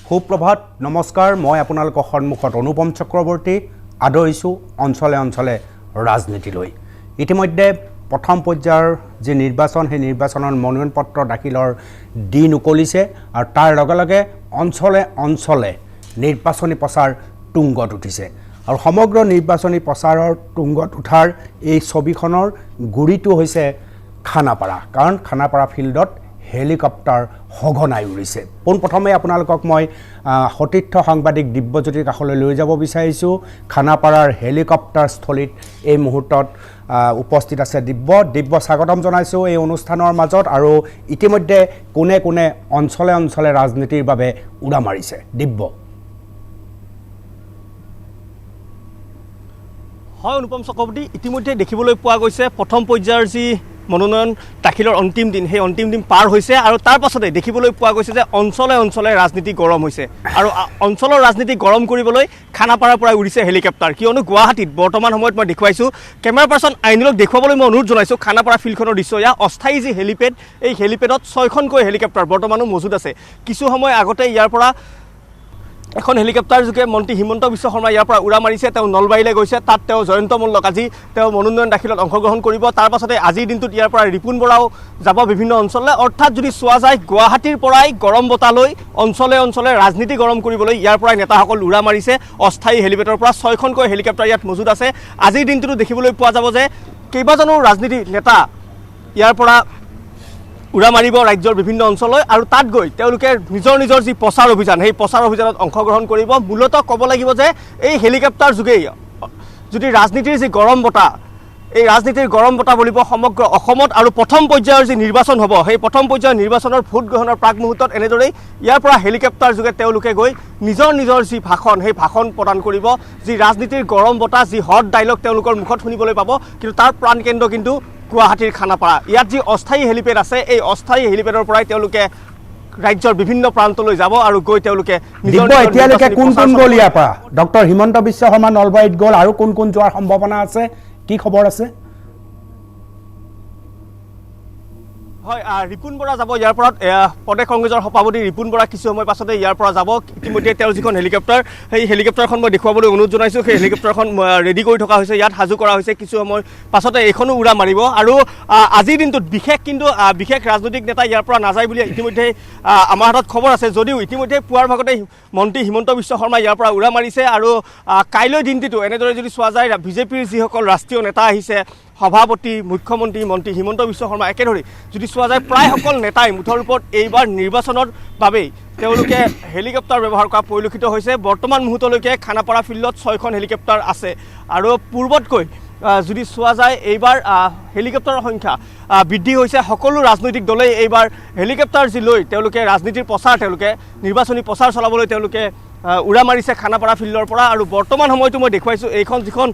সুপ্ৰভাত নমস্কাৰ মই আপোনালোকৰ সন্মুখত অনুপম চক্ৰৱৰ্তী আদৰিছোঁ অঞ্চলে অঞ্চলে ৰাজনীতিলৈ ইতিমধ্যে প্ৰথম পৰ্যায়ৰ যে নিৰ্বাচন সেই নিৰ্বাচনৰ মনোনয়ন পত্ৰ দাখিলৰ দিন উকলিছে আৰু তাৰ লগে লগে অঞ্চলে অঞ্চলে নিৰ্বাচনী প্ৰচাৰ তুংগত উঠিছে আৰু সমগ্ৰ নিৰ্বাচনী প্ৰচাৰৰ তুংগত উঠাৰ এই ছবিখনৰ গুৰিটো হৈছে খানাপাৰা কাৰণ খানাপাৰা ফিল্ডত হেলিকপ্টাৰ সঘনাই উৰিছে পোনপ্ৰথমে আপোনালোকক মই সতীৰ্থ সাংবাদিক দিব্যজ্যোতিৰ কাষলৈ লৈ যাব বিচাৰিছোঁ খানাপাৰাৰ হেলিকপ্টাৰ স্থলীত এই মুহূৰ্তত উপস্থিত আছে দিব্য স্বাগতম জনাইছোঁ এই অনুষ্ঠানৰ মাজত আৰু ইতিমধ্যে কোনে কোনে অঞ্চলে অঞ্চলে ৰাজনীতিৰ বাবে উৰা মাৰিছে দিব্য হয় অনুপম চক্ৰৱৰ্তী ইতিমধ্যে দেখিবলৈ পোৱা গৈছে প্ৰথম পৰ্যায়ৰ যি মনোনয়ন দাখিলৰ অন্তিম দিন সেই অন্তিম দিন পাৰ হৈছে আৰু তাৰ পাছতে দেখিবলৈ পোৱা গৈছে যে অঞ্চলে অঞ্চলে ৰাজনীতি গৰম হৈছে আৰু অঞ্চলৰ ৰাজনীতি গৰম কৰিবলৈ খানাপাৰাৰ পৰা উৰিছে হেলিকপ্টাৰ কিয়নো গুৱাহাটীত বৰ্তমান সময়ত মই দেখুৱাইছোঁ কেমেৰা পাৰ্চন আইনুলক দেখুৱাবলৈ মই অনুৰোধ জনাইছোঁ খানাপাৰা ফিল্ডখনৰ দৃশ্য ইয়াৰ অস্থায়ী যি হেলিপেড এই হেলিপেডত 6খনকৈ হেলিকপ্টাৰ বৰ্তমানো মজুত আছে কিছু সময় আগতে ইয়াৰ পৰা এখন হেলিকপ্টাৰ যোগে মন্ত্ৰী হিমন্ত বিশ্ব শৰ্মা ইয়াৰ পৰা উৰা মাৰিছে তেওঁ নলবাৰীলৈ গৈছে তাত তেওঁ জয়ন্ত মল্লক আজি তেওঁ মনোনয়ন দাখিলত অংশগ্ৰহণ কৰিব তাৰ পাছতে আজিৰ দিনটোত ইয়াৰ পৰা ৰিপুন বৰাও যাব বিভিন্ন অঞ্চললৈ অৰ্থাৎ যদি চোৱা যায় গুৱাহাটীৰ পৰাই গৰম বতালৈ অঞ্চলে অঞ্চলে ৰাজনীতি গৰম কৰিবলৈ ইয়াৰ পৰাই নেতাসকল উৰা মাৰিছে অস্থায়ী হেলিপেডৰ পৰা 6খনকৈ হেলিকপ্টাৰ ইয়াত মজুত আছে আজিৰ দিনটোতো দেখিবলৈ পোৱা যাব যে কেইবাজনো ৰাজনীতি নেতা ইয়াৰ পৰা উৰা মাৰিব ৰাজ্যৰ বিভিন্ন অঞ্চললৈ আৰু তাত গৈ তেওঁলোকে নিজৰ নিজৰ যি প্ৰচাৰ অভিযান সেই প্ৰচাৰ অভিযানত অংশগ্ৰহণ কৰিব মূলতঃ ক'ব লাগিব যে এই হেলিকপ্টাৰ যোগেই যদি ৰাজনীতিৰ যি গৰম বতাহ এই ৰাজনীতিৰ গৰম বতাহ বলিব সমগ্ৰ অসমত আৰু প্ৰথম পৰ্যায়ৰ যি নিৰ্বাচন হ'ব সেই প্ৰথম পৰ্যায়ৰ নিৰ্বাচনৰ ভোট গ্ৰহণৰ প্ৰাক মুহূৰ্তত এনেদৰেই ইয়াৰ পৰা হেলিকপ্টাৰ যোগে তেওঁলোকে গৈ নিজৰ নিজৰ যি ভাষণ সেই ভাষণ প্ৰদান কৰিব যি ৰাজনীতিৰ গৰম বতাহ যি হট ডাইলগ তেওঁলোকৰ মুখত শুনিবলৈ পাব কিন্তু তাৰ প্ৰাণকেন্দ্ৰ কিন্তু গুৱাহাটীৰ খানাপাৰা ইয়াত যি অস্থায়ী হেলিপেড আছে এই অস্থায়ী হেলিপেডৰ পৰাই তেওঁলোকে ৰাজ্যৰ বিভিন্ন প্ৰান্তলৈ যাব আৰু গৈ তেওঁলোকে এতিয়ালৈকে কোন কোন গ'ল ইয়াৰ পৰা ডক্টৰ হিমন্ত বিশ্ব শৰ্মা নলবাৰীত গ'ল আৰু কোন কোন যোৱাৰ সম্ভাৱনা আছে কি খবৰ আছে হয় ৰিপুন বৰা যাব ইয়াৰ পৰা প্ৰদেশ কংগ্ৰেছৰ সভাপতি ৰিপুন বৰা কিছু সময় পাছতে ইয়াৰ পৰা যাব ইতিমধ্যে তেওঁৰ যিখন হেলিকপ্টাৰ সেই হেলিকপ্টাৰখন মই দেখুৱাবলৈ অনুৰোধ জনাইছোঁ সেই হেলিকপ্টাৰখন ৰেডি কৰি থকা হৈছে ইয়াত সাজু কৰা হৈছে কিছু সময় পাছতে এইখনো উৰা মাৰিব আৰু আজিৰ দিনটোত বিশেষ ৰাজনৈতিক নেতা ইয়াৰ পৰা নাযায় বুলি ইতিমধ্যে আমাৰ হাতত খবৰ আছে যদিও ইতিমধ্যে পুৱাৰ ভাগতে মন্ত্ৰী হিমন্ত বিশ্ব শৰ্মা ইয়াৰ পৰা উৰা মাৰিছে আৰু কাইলৈ দিনটোতো এনেদৰে যদি চোৱা যায় বিজেপিৰ যিসকল ৰাষ্ট্ৰীয় নেতা আহিছে সভাপতি মুখ্যমন্ত্ৰী মন্ত্ৰী হিমন্ত বিশ্ব শৰ্মা একেদৰে যদি চোৱা যায় প্ৰায়সকল নেতাই মুঠৰ ওপৰত এইবাৰ নিৰ্বাচনৰ বাবেই তেওঁলোকে হেলিকপ্টাৰ ব্যৱহাৰ কৰা পৰিলক্ষিত হৈছে বৰ্তমান মুহূৰ্তলৈকে খানাপাৰা ফিল্ডত 6খন হেলিকপ্টাৰ আছে আৰু পূৰ্বতকৈ যদি চোৱা যায় এইবাৰ হেলিকপ্টাৰৰ সংখ্যা বৃদ্ধি হৈছে সকলো ৰাজনৈতিক দলেই এইবাৰ হেলিকপ্টাৰ যি লৈ তেওঁলোকে ৰাজনীতিৰ প্ৰচাৰ তেওঁলোকে নিৰ্বাচনী প্ৰচাৰ চলাবলৈ তেওঁলোকে উৰা মাৰিছে খানাপাৰা ফিল্ডৰ পৰা আৰু বৰ্তমান সময়তো মই দেখুৱাইছোঁ এইখন যিখন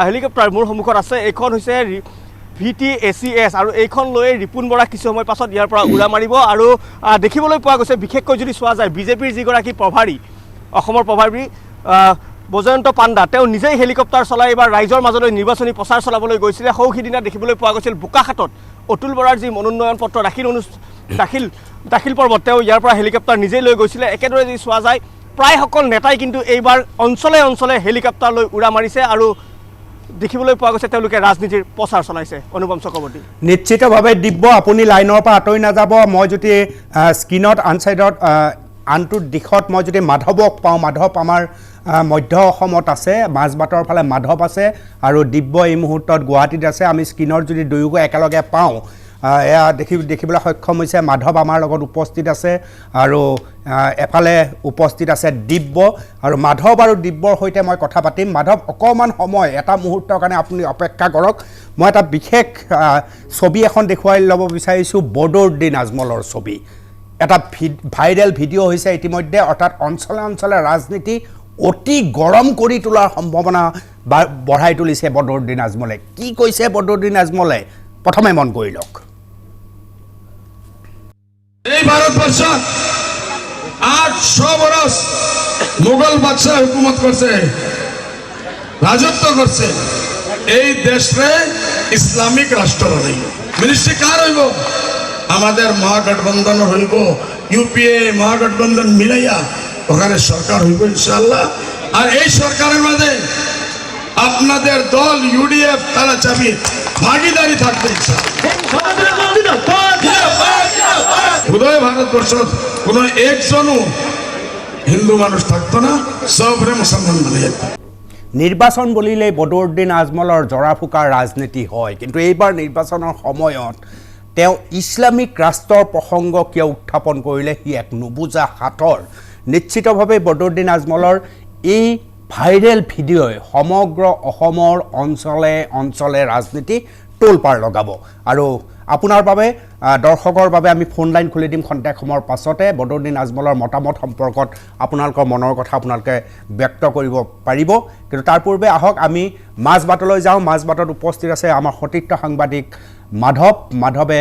হেলিকপ্টাৰ মোৰ সন্মুখত আছে এইখন হৈছে VTACS আৰু এইখন লৈ ৰিপুন বৰা কিছু সময় পাছত ইয়াৰ পৰা উৰা মাৰিব আৰু দেখিবলৈ পোৱা গৈছে বিশেষকৈ যদি চোৱা যায় বিজেপিৰ যিগৰাকী প্ৰভাৰী অসমৰ প্ৰভাৰী বজয়ন্ত পাণ্ডা তেওঁ নিজেই হেলিকপ্টাৰ চলাই এইবাৰ ৰাইজৰ মাজলৈ নিৰ্বাচনী প্ৰচাৰ চলাবলৈ গৈছিলে সৌসিদিনা দেখিবলৈ পোৱা গৈছিল বোকাখাটত অতুল বৰাৰ যি মনোনয়ন পত্ৰ দাখিল পৰ্বত তেওঁ ইয়াৰ পৰা হেলিকপ্টাৰ নিজেই লৈ গৈছিলে একেদৰে যদি চোৱা যায় প্ৰায়সকল নেতাই কিন্তু এইবাৰ অঞ্চলে অঞ্চলে হেলিকপ্টাৰ লৈ উৰা মাৰিছে আৰু দেখিবলৈ পোৱা গৈছে তেওঁলোকে ৰাজনীতিৰ প্ৰচাৰ চলাইছে অনুপম চক্ৰৱৰ্তী নিশ্চিতভাৱে দিব্য আপুনি লাইনৰ পৰা আঁতৰি নাযাব মই যদি স্ক্ৰীনত আনচাইডত আনটো দিশত মই যদি মাধৱক পাওঁ মাধৱ আমাৰ মধ্য অসমত আছে মাজবাটৰ ফালে মাধৱ আছে আৰু দিব্য এই মুহূৰ্তত গুৱাহাটীত আছে আমি স্ক্ৰীনত যদি দুয়োগো একেলগে পাওঁ এয়া দেখিবলৈ সক্ষম হৈছে মাধৱ আমাৰ লগত উপস্থিত আছে আৰু এফালে উপস্থিত আছে দিব্য আৰু মাধৱ আৰু দিব্যৰ সৈতে মই কথা পাতিম মাধৱ অকণমান সময় এটা মুহূৰ্তৰ কাৰণে আপুনি অপেক্ষা কৰক মই এটা বিশেষ ছবি এখন দেখুৱাই ল'ব বিচাৰিছোঁ বদৰুদ্দিন আজমলৰ ছবি এটা ভাইৰেল ভিডিঅ' হৈছে ইতিমধ্যে অৰ্থাৎ অঞ্চলে অঞ্চলে ৰাজনীতি অতি গৰম কৰি তোলাৰ সম্ভাৱনা বঢ়াই তুলিছে বদৰুদ্দিন আজমলে কি কৈছে বদৰুদ্দিন আজমলে প্ৰথমে মন কৰি লওক এই ভারতবর্ষত 800 বরস মুঘল বাদশাহ হুকুমত করছে রাজত্ব করছে এই দেশে ইসলামিক রাষ্ট্র বানাইব মিনিস্ট্রি কার হইব আমাদের মহাগঠবন্ধন হইব ইউপিএ মহাগঠবন্ধন মিলাইয়া ওখানে সরকার হইব ইনশাআল্লাহ। আর এই সরকারের মধ্যে আপনাদের দল ইউডিএফ তারা চাবি ভাগিদারি থাকবে উদয় ভারতবর্ষত কোনো একজনও হিন্দু মানুষ থাকতো না, সবরে মুসলমান মানে যেত। নিৰ্বাচন বুলিলেই বদৰুদ্দিন আজমলৰ জৰা ফুকাৰ ৰাজনীতি হয়, কিন্তু এইবাৰ নিৰ্বাচনৰ সময়ত তেওঁ ইছলামিক ৰাষ্ট্ৰৰ প্ৰসংগ কিয় উত্থাপন কৰিলে সি এক নুবুজা হাতৰ। নিশ্চিতভাৱে বদৰুদ্দিন আজমলৰ এই ভাইৰেল ভিডিঅ'ই সমগ্ৰ অসমৰ অঞ্চলে অঞ্চলে ৰাজনীতি টোলপাৰ লগাব। আৰু আপোনাৰ বাবে দৰ্শকৰ বাবে আমি ফোন লাইন খুলি দিম খন্তেক সময়ৰ পাছতে। বদৰুদ্দিন আজমলৰ মতামত সম্পৰ্কত আপোনালোকৰ মনৰ কথা আপোনালোকে ব্যক্ত কৰিব পাৰিব। কিন্তু তাৰ পূৰ্বে আহক আমি মাজবাটলৈ যাওঁ। মাজবাটত উপস্থিত আছে আমাৰ সতীৰ্থ সাংবাদিক মাধৱে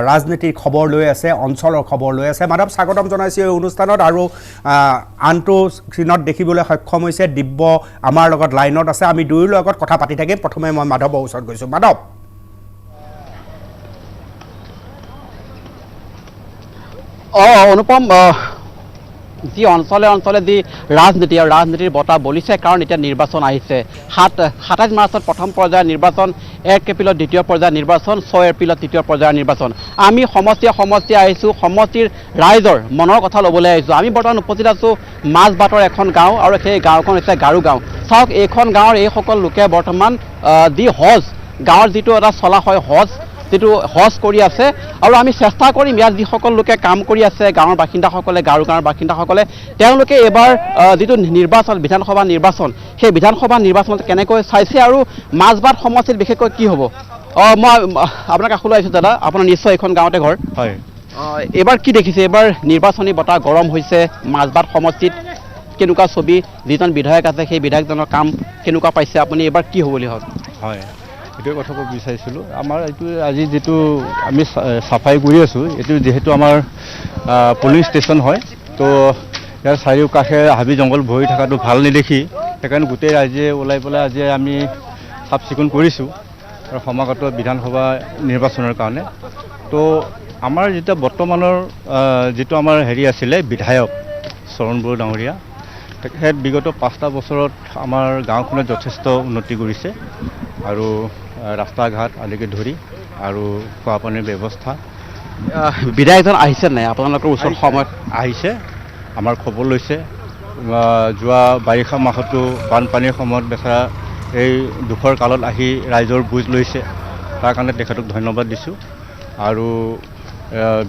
ৰাজনীতিৰ খবৰ লৈ আছে, অঞ্চলৰ খবৰ লৈ আছে। মাধৱ, স্বাগতম জনাইছোঁ এই অনুষ্ঠানত। আৰু আনটো স্ক্ৰীণত দেখিবলৈ সক্ষম হৈছে দিব্য আমাৰ লগত লাইনত আছে, আমি দুয়োৰ লগত কথা পাতি থাকিম। প্ৰথমে মই মাধৱৰ ওচৰত গৈছোঁ। মাধৱ, অনুপম, যি অঞ্চলে অঞ্চলে যি ৰাজনীতি আৰু ৰাজনীতিৰ বতাহ বলিছে, কাৰণ এতিয়া নিৰ্বাচন আহিছে। 27 মাৰ্চত প্ৰথম পৰ্যায়ৰ নিৰ্বাচন, 1 এপ্ৰিলত দ্বিতীয় পৰ্যায়ৰ নিৰ্বাচন, 6 এপ্ৰিলত তৃতীয় পৰ্যায়ৰ নিৰ্বাচন। আমি সমষ্টি আহিছোঁ, সমষ্টিৰ ৰাইজৰ মনৰ কথা ল'বলৈ আহিছোঁ। আমি বৰ্তমান উপস্থিত আছোঁ মাজবাটৰ এখন গাঁও, আৰু সেই গাঁওখন হৈছে গাৰু গাঁও। চাওক, এইখন গাঁৱৰ এইসকল লোকে বৰ্তমান যি হজ, গাঁৱৰ যিটো এটা চলা হয় যিটো হজ কৰি আছে। আৰু আমি চেষ্টা কৰিম ইয়াত যিসকল লোকে কাম কৰি আছে, গাঁৱৰ বাসিন্দাসকলে, গাঁৱৰ বাসিন্দাসকলে, তেওঁলোকে এইবাৰ যিটো নিৰ্বাচন, বিধানসভা নিৰ্বাচন, সেই বিধানসভা নিৰ্বাচনত কেনেকৈ চাইছে আৰু মাজবাট সমষ্টিত বিশেষকৈ কি হ'ব। মই আপোনাৰ কাষলৈ আহিছোঁ দাদা, আপোনাৰ নিশ্চয় এইখন গাঁৱতে ঘৰ। হয়, এইবাৰ কি দেখিছে? এইবাৰ নিৰ্বাচনী বতাহ গৰম হৈছে মাজবাট সমষ্টিত। কেনেকুৱা ছবি, যিজন বিধায়ক আছে সেই বিধায়কজনৰ কাম কেনেকুৱা পাইছে আপুনি? এইবাৰ কি হ'ব বুলি ভাবে? হয়, এইটোৱে কথা ক'ব বিচাৰিছিলোঁ। আমাৰ এইটো আজি যিটো আমি চাফাই কৰি আছোঁ, এইটো যিহেতু আমাৰ পুলিং ষ্টেচন হয়, তো ইয়াৰ চাৰিওকাষে হাবি জংঘল ভৰি থকাটো ভাল নেদেখি সেইকাৰণে গোটেই ৰাইজে ওলাই পেলাই আজি আমি চাফ চিকুণ কৰিছোঁ আৰু সমাগত বিধানসভা নিৰ্বাচনৰ কাৰণে। তো আমাৰ যেতিয়া বৰ্তমানৰ যিটো আমাৰ আছিলে বিধায়ক চৰণ বড়ো ডাঙৰীয়া, তেখেত বিগত 5টা বছৰত আমাৰ গাঁওখনত যথেষ্ট উন্নতি কৰিছে, আৰু ৰাস্তা ঘাট আদিকে ধৰি আৰু খোৱা পানীৰ ব্যৱস্থা। বিধায়কজন আহিছে নাই আপোনালোকৰ ওচৰত? সময়ত আহিছে, আমাৰ খবৰ লৈছে। যোৱা বাৰিষা মাহতো বানপানীৰ সময়ত বেচেৰা এই দুখৰ কালত আহি ৰাইজৰ বুজ লৈছে, তাৰ কাৰণে তেখেতক ধন্যবাদ দিছোঁ। আৰু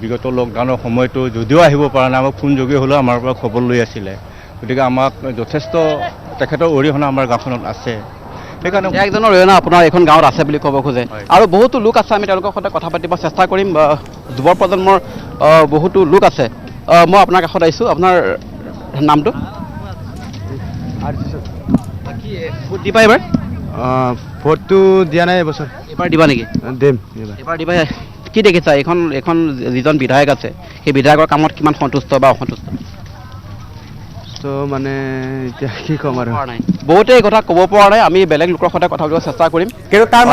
বিগত লকডাউনৰ সময়তো যদিও আহিব পৰা নাই, আমাক ফোনযোগে হ'লেও আমাৰ পৰা খবৰ লৈ আছিলে। গতিকে আমাক যথেষ্ট তেখেতৰ অৰিহণা আমাৰ গাঁওখনত আছে। সেইকাৰণে একজনৰ অৰিহণা আপোনাৰ এইখন গাঁৱত আছে বুলি ক'ব খোজে। আৰু বহুতো লোক আছে, আমি তেওঁলোকৰ সৈতে কথা পাতিব চেষ্টা কৰিম। যুৱ প্ৰজন্মৰ বহুতো লোক আছে। মই আপোনাৰ কাষত আহিছোঁ, আপোনাৰ নামটো? কি ভোট দিবা এইবাৰ? ভোটটো দিয়া নাই এবছৰ। এইবাৰ দিবা নেকি? দিম এইবাৰ দিবা। কি দেখিছা এইখন যিজন বিধায়ক আছে সেই বিধায়কৰ কামত কিমান সন্তুষ্ট বা অসন্তুষ্ট? তো মানে এতিয়া কি ক'ম আৰু, বহুতে এই কথা ক'ব পৰা নাই। আমি বেলেগ লোকৰ সৈতে কথা পাতিব চেষ্টা কৰিম। কিন্তু তাৰ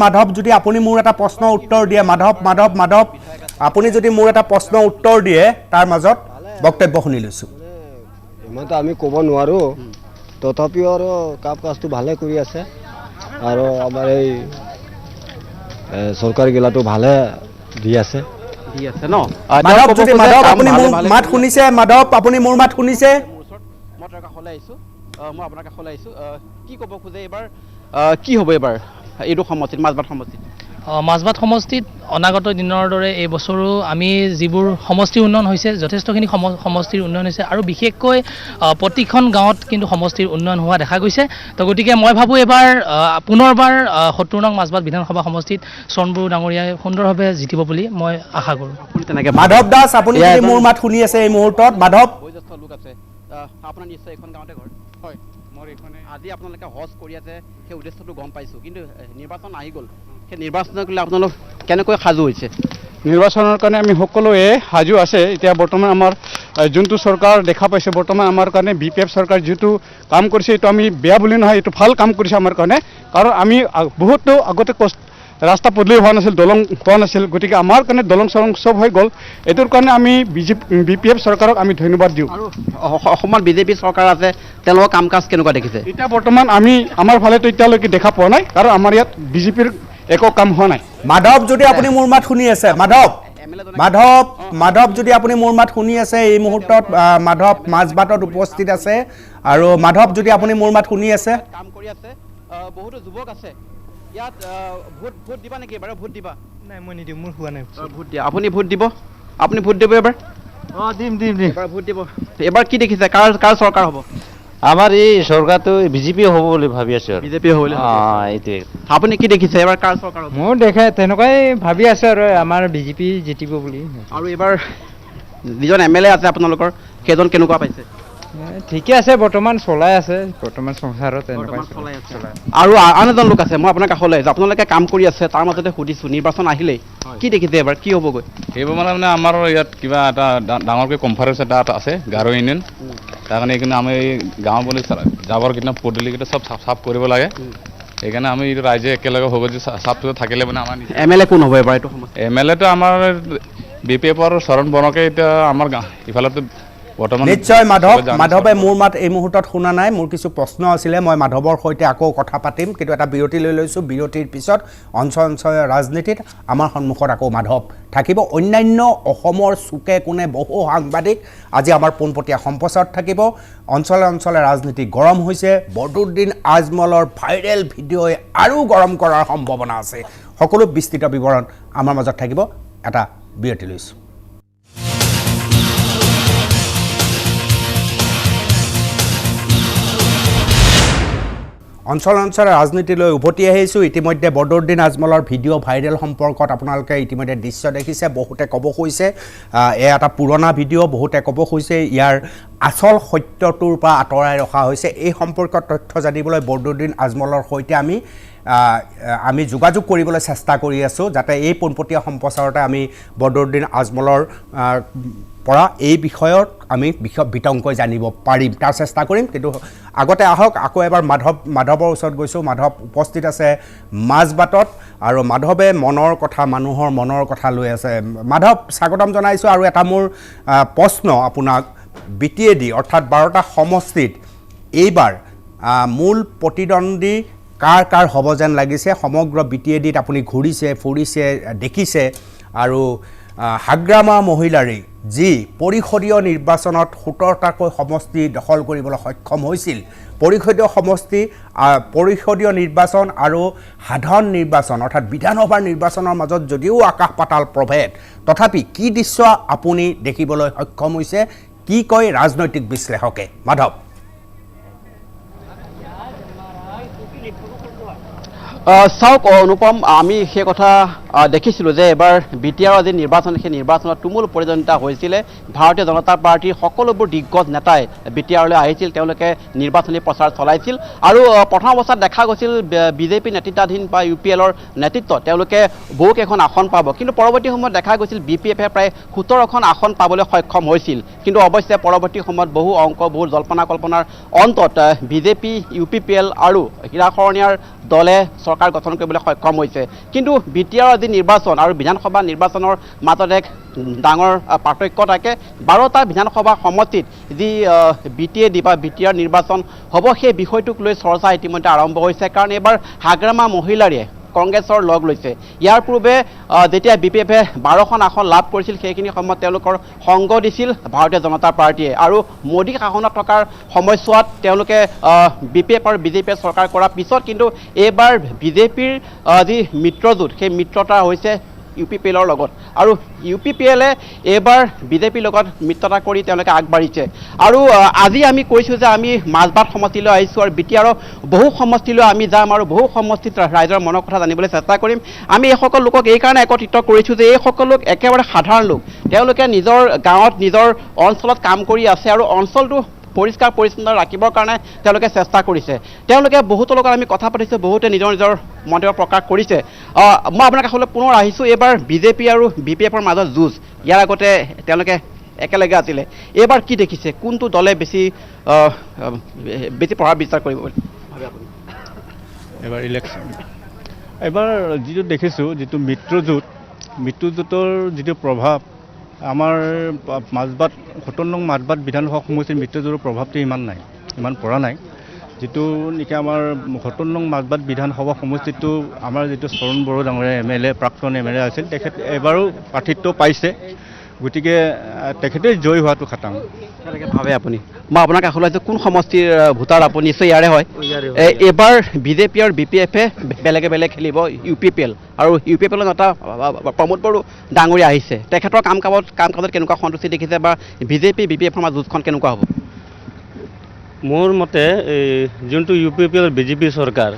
মাজত যদি আপুনি মোৰ এটা প্ৰশ্নৰ উত্তৰ দিয়ে, মাধৱ, আপুনি যদি মোৰ এটা প্ৰশ্নৰ উত্তৰ দিয়ে, তাৰ মাজত বক্তব্য শুনি লৈছোঁ। ইমানটো আমি ক'ব নোৱাৰোঁ, তথাপিও আৰু কাম কাজটো ভালে কৰি আছে, আৰু আমাৰ এই চৰকাৰগিলাটো ভালে দি আছে ন? মাধৱ, আপুনি মোৰ মাত শুনিছে? মাধৱ, আপুনি মোৰ মাত শুনিছে? মই তাৰ কাষলৈ আহিছোঁ, মই আপোনাৰ কাষলৈ আহিছোঁ। কি ক'ব খোজে এইবাৰ কি হ'ব এইবাৰ এইটো সমষ্টিত, মাজবাট সমষ্টিত? মাজবাট সমষ্টিত অনাগত দিনৰ দৰে এই বছৰো আমি যিবোৰ সমষ্টিৰ উন্নয়ন হৈছে, যথেষ্টখিনি সমষ্টিৰ উন্নয়ন হৈছে, আৰু বিশেষকৈ প্ৰতিখন গাঁৱত কিন্তু সমষ্টিৰ উন্নয়ন হোৱা দেখা গৈছে। তো গতিকে মই ভাবোঁ এইবাৰ পুনৰবাৰ 70 নং মাজবাট বিধানসভা সমষ্টিত চৰণ বড়ো ডাঙৰীয়াই সুন্দৰভাৱে জিকিব বুলি মই আশা কৰোঁ। তেনেকৈ মাধৱ দাস, আপুনি যদি মোৰ মাত শুনি আছে এই মুহূৰ্তত? মাধৱ, বয়োজ্যেষ্ঠ লোক আছে, আপোনাৰ নিশ্চয় এইখন গাঁৱতে ঘৰ। হয়, মোৰ এইখনে আজি আপোনালোকে হজ কৰি আছে, সেই উদ্দেশ্যটো গম পাইছোঁ, কিন্তু নিৰ্বাচন আহি গ'ল। সেই নিৰ্বাচনক লৈ আপোনালোক কেনেকৈ সাজু হৈছে? নিৰ্বাচনৰ কাৰণে আমি সকলোৱে সাজু আছে। এতিয়া বৰ্তমান আমাৰ যোনটো চৰকাৰ দেখা পাইছে, বৰ্তমান আমাৰ কাৰণে BPF চৰকাৰ যিটো কাম কৰিছে, এইটো আমি বেয়া বুলি নহয়, এইটো ভাল কাম কৰিছে আমাৰ কাৰণে। কাৰণ আমি বহুতো আগতে ৰাস্তা পদূলি হোৱা নাছিল, দলং হোৱা নাছিল। গতিকে আমাৰ কাৰণে দলং চলং চব হৈ গ'ল। এইটোৰ কাৰণে আমি BPF চৰকাৰক আমি ধন্যবাদ দিওঁ। আৰু অসমত বিজেপি চৰকাৰ আছে, তেওঁলোকৰ কাম কাজ কেনেকুৱা দেখিছে? এতিয়া বৰ্তমান আমাৰ ফালেতো এতিয়ালৈকে দেখা পোৱা নাই, কাৰণ আমাৰ ইয়াত বিজেপিৰ একো কাম হোৱা নাই। মাধৱ, যদি আপুনি মোৰ মাত শুনি আছে, মাধৱ যদি আপুনি মোৰ মাত শুনি আছে, এই মুহূৰ্তত মাধৱ মাজবাটত উপস্থিত আছে। আৰু মাধৱ, যদি আপুনি মোৰ মাত শুনি আছে, কাম কৰি আছে, বহুতো যুৱক আছে ইয়াত। ভোট দিবা নেকি? এবাৰ ভোট দিবা? নাই মই নিদিওঁ, মোৰ হোৱা নাই। ভোট দিয়া। আপুনি ভোট দিব? আপুনি ভোট দিব এবাৰ? দিম এবাৰ ভোট দিব। এবাৰ কি দেখিছে, কাৰ চৰকাৰ হ'ব? আমাৰ এই চৰকাৰটো বিজেপি হ'ব বুলি ভাবি আছো আৰু বিজেপি হ'ব বুলি এইটোৱে। আপুনি কি দেখিছে, এবাৰ কাৰ চৰকাৰ হ'ব? মোৰ দেখে তেনেকুৱাই ভাবি আছো আৰু আমাৰ বিজেপি জিতিব বুলি। আৰু এইবাৰ যিজন MLA আছে আপোনালোকৰ, সেইজন কেনেকুৱা পাইছে? ঠিকে আছে, বৰ্তমান চলাই আছে, বৰ্তমান সংসাৰত এনেকুৱা চলাই আছে। আৰু আন এজন লোক আছে, মই আপোনাৰ কাষলৈ আপোনালোকে কাম কৰি আছে, তাৰ মাজতে সুধিছোঁ, নিৰ্বাচন আহিলেই কি দেখিছে, এবাৰ কি হ'বগৈ? এইবোৰ মানে আমাৰ ইয়াত কিবা এটা ডাঙৰকৈ কনফাৰেঞ্চ এটা আছে গাৰো ইউনিয়ন, তাৰ কাৰণে এইকাৰণে আমি গাঁও বুলি জাবৰ কেইটা পদূলিকেইটা চব চাফ কৰিব লাগে। সেইকাৰণে আমি ৰাইজে একেলগে হ'ব যে চাফ চিকুণ থাকিলে মানে আমাৰ MLA কোন হ'ব এবাৰ? এইটো সময় MLAটো আমাৰ BPFৰ চৰণ বনকে এতিয়া আমাৰ ইফালেতো নিশ্চয় মাধৱে মোৰ মাত এই মুহূৰ্তত শুনা নাই। মোৰ কিছু প্ৰশ্ন আছিলে, মই মাধৱৰ সৈতে আকৌ কথা পাতিম, কিন্তু এটা বিৰতি লৈ লৈছোঁ। বিৰতিৰ পিছত অঞ্চল ৰাজনীতিত আমাৰ সন্মুখত আকৌ মাধৱ থাকিব। অন্যান্য অসমৰ চুকে কোণে বহু সাংবাদিক আজি আমাৰ পোনপটীয়া সম্প্ৰচাৰত থাকিব। অঞ্চলে ৰাজনীতি গৰম হৈছে। বদৰুদ্দিন আজমলৰ ভাইৰেল ভিডিঅ'ই আৰু গৰম কৰাৰ সম্ভাৱনা আছে। সকলো বিস্তৃত বিৱৰণ আমাৰ মাজত থাকিব। এটা বিৰতি লৈছোঁ। অঞ্চল ৰাজনীতিলৈ উভতি আহিছোঁ। ইতিমধ্যে বদৰুদ্দিন আজমলৰ ভিডিঅ' ভাইৰেল সম্পৰ্কত আপোনালোকে ইতিমধ্যে দৃশ্য দেখিছে। বহুতে ক'ব খুজিছে এয়া এটা পুৰণা ভিডিঅ', বহুতে ক'ব খুজিছে ইয়াৰ আচল সত্যটোৰ পৰা আঁতৰাই ৰখা হৈছে। এই সম্পৰ্কত তথ্য জানিবলৈ বদৰুদ্দিন আজমলৰ সৈতে আমি যোগাযোগ কৰিবলৈ চেষ্টা কৰি আছোঁ, যাতে এই পোনপটীয়া সম্প্ৰচাৰতে আমি বদৰুদ্দিন আজমলৰ পৰা এই বিষয়ত আমি বিতংকৈ জানিব পাৰিম, তাৰ চেষ্টা কৰিম। কিন্তু আগতে আহক আকৌ এবাৰ মাধৱৰ ওচৰত গৈছোঁ। মাধৱ উপস্থিত আছে মাজবাটত, আৰু মাধৱে মানুহৰ মনৰ কথা লৈ আছে। মাধৱ, স্বাগতম জনাইছোঁ। আৰু এটা মোৰ প্ৰশ্ন আপোনাক, BTAD অৰ্থাৎ 12টা সমষ্টিত এইবাৰ মূল প্ৰতিদ্বন্দ্বী কাৰ হ'ব যেন লাগিছে? সমগ্ৰ BTADত আপুনি ঘূৰিছে, ফুৰিছে, দেখিছে, আৰু হাগ্ৰামা মহিলাৰী যি পৰিষদীয় নিৰ্বাচনত 17টাকৈ সমষ্টি দখল কৰিবলৈ সক্ষম হৈছিল, পৰিষদীয় নিৰ্বাচন আৰু সাধাৰণ নিৰ্বাচন অৰ্থাৎ বিধানসভাৰ নিৰ্বাচনৰ মাজত যদিও আকাশ পাতাল প্ৰভেদ, তথাপি কি দৃশ্য আপুনি দেখিবলৈ সক্ষম হৈছে? কি কয় ৰাজনৈতিক বিশ্লেষকে? মাধৱ, চাওক অনুপম, আমি সেই কথা দেখিছিলোঁ যে এবাৰ BTR যি নিৰ্বাচন, সেই নিৰ্বাচনত তুমুল প্ৰতিদ্বন্দ্বিতা হৈছিলে। ভাৰতীয় জনতা পাৰ্টীৰ সকলোবোৰ দিগ্গজ নেতাই BTRলৈ আহিছিল, তেওঁলোকে নিৰ্বাচনী প্ৰচাৰ চলাইছিল। আৰু প্ৰথম অৱস্থাত দেখা গৈছিল BJP নেতৃত্বাধীন বা UPLৰ নেতৃত্বত তেওঁলোকে বহুকেইখন আসন পাব, কিন্তু পৰৱৰ্তী সময়ত দেখা গৈছিল BPFে প্ৰায় 17খন আসন পাবলৈ সক্ষম হৈছিল। কিন্তু অৱশ্যে পৰৱৰ্তী সময়ত বহু জল্পনা কল্পনাৰ অন্তত BJP, UPPL আৰু হীৰাশৰণীয়াৰ দলে চৰকাৰ গঠন কৰিবলৈ সক্ষম হৈছে। কিন্তু BTR যি নিৰ্বাচন আৰু বিধানসভা নিৰ্বাচনৰ মাজত এক ডাঙৰ পাৰ্থক্য থাকে। 12টা বিধানসভা সমষ্টিত যি BTAD বা BTR নিৰ্বাচন হ'ব, সেই বিষয়টোক লৈ চৰ্চা ইতিমধ্যে আৰম্ভ হৈছে। কাৰণ এইবাৰ হাগ্ৰামা মহিলাৰীয়ে কংগ্ৰেছৰ লগ লৈছে। ইয়াৰ পূৰ্বে যেতিয়া BPFে 12খন আসন লাভ কৰিছিল, সেইখিনি সময়ত তেওঁলোকৰ সংগ দিছিল ভাৰতীয় জনতা পাৰ্টীয়ে। আৰু মোদী শাসনত থকাৰ সময়ছোৱাত তেওঁলোকে BPF আৰু BJPয়ে চৰকাৰ কৰাৰ পিছত কিন্তু এইবাৰ BJPৰ যি মিত্ৰজোঁট, সেই মিত্ৰতা হৈছে UPPLৰ লগত। আৰু UPPLে এইবাৰ BJPৰ লগত মিত্ৰতা কৰি তেওঁলোকে আগবাঢ়িছে। আৰু আজি আমি কৈছোঁ যে আমি মাজবাট সমষ্টিলৈ আহিছোঁ, আৰু BTRৰ বহু সমষ্টিলৈ আমি যাম, আৰু বহু সমষ্টিত ৰাইজৰ মনৰ কথা জানিবলৈ চেষ্টা কৰিম। আমি এইসকল লোকক এইকাৰণে একত্ৰিত কৰিছোঁ যে এইসকল লোক একেবাৰে সাধাৰণ লোক। তেওঁলোকে নিজৰ গাঁৱত, নিজৰ অঞ্চলত কাম কৰি আছে, আৰু অঞ্চলটো পৰিষ্কাৰ পৰিচ্ছন্ন ৰাখিবৰ কাৰণে তেওঁলোকে চেষ্টা কৰিছে। তেওঁলোকে বহুতো লগত আমি কথা পাতিছোঁ, বহুতে নিজৰ মন্তব্য প্ৰকাশ কৰিছে। মই আপোনাৰ কাষলৈ পুনৰ আহিছোঁ। এইবাৰ BJP আৰু BPFৰ মাজত যুঁজ, ইয়াৰ আগতে তেওঁলোকে একেলগে আছিলে। এইবাৰ কি দেখিছে, কোনটো দলে বেছি প্ৰভাৱ বিস্তাৰ কৰিব বুলি ভাবে আপুনি? এবাৰ এবাৰ যিটো দেখিছোঁ যিটো মৃত্যুজোঁটৰ যিটো প্ৰভাৱ আমাৰ মাজবাট ৭০ নং মাজবাট বিধানসভা সমষ্টিৰ মৃত্যুজোঁটৰ প্ৰভাৱটো ইমান পৰা নাই যিটো নেকি আমাৰ ৭০ নং মাজবাট বিধানসভা সমষ্টিটো আমাৰ যিটো চৰণ বড়ো ডাঙৰীয়া MLA প্ৰাক্তন MLA আছিল তেখেত এবাৰো প্ৰাৰ্থিত্ব পাইছে গতিকে তেখেতে জয়ী হোৱাটো খাটাং কেনেকৈ ভাবে আপুনি মই আপোনাক কাষলৈ আহিছোঁ কোন সমষ্টিৰ ভোটাৰ আপুনি নিশ্চয় ইয়াৰে হয় এইবাৰ BJP আৰু BPF-এ বেলেগে খেলিব UPPL আৰু UPPL এটা প্ৰমোদ বড়ো ডাঙৰীয়া আহিছে তেখেতৰ কাম কাজত কেনেকুৱা সন্তুষ্টি দেখিছে বা BJP BPF-ৰ মাজত যুঁজখন কেনেকুৱা হ'ব মোৰ মতে যোনটো UPPL BJP চৰকাৰ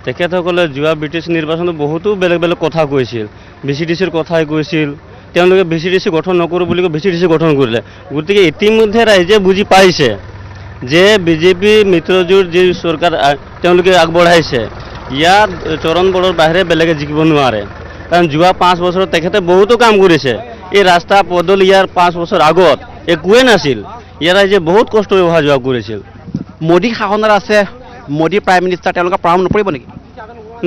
তেখেতসকলে যোৱা ব্ৰিটিছ নিৰ্বাচনত বহুতো বেলেগ কথা কৈছিল VCDCৰ কথাই কৈছিল তেওঁলোকে VCDC গঠন নকৰোঁ বুলি কৈ VCDC গঠন কৰিলে গতিকে ইতিমধ্যে ৰাইজে বুজি পাইছে যে BJP মিত্ৰজোঁট যি চৰকাৰ তেওঁলোকে আগবঢ়াইছে ইয়াত চৰণ বড়োৰ বাহিৰে বেলেগে জিকিব নোৱাৰে কাৰণ যোৱা 5 বছৰত তেখেতে বহুতো কাম কৰিছে এই ৰাস্তা পদূলি ইয়াৰ 5 বছৰ আগত একোৱে নাছিল ইয়াৰ ৰাইজে বহুত কষ্ট অহা যোৱা কৰিছিল মোদী শাসনত আছে মোদী প্ৰাইম মিনিষ্টাৰ তেওঁলোকৰ প্ৰভাৱ নপৰিব নেকি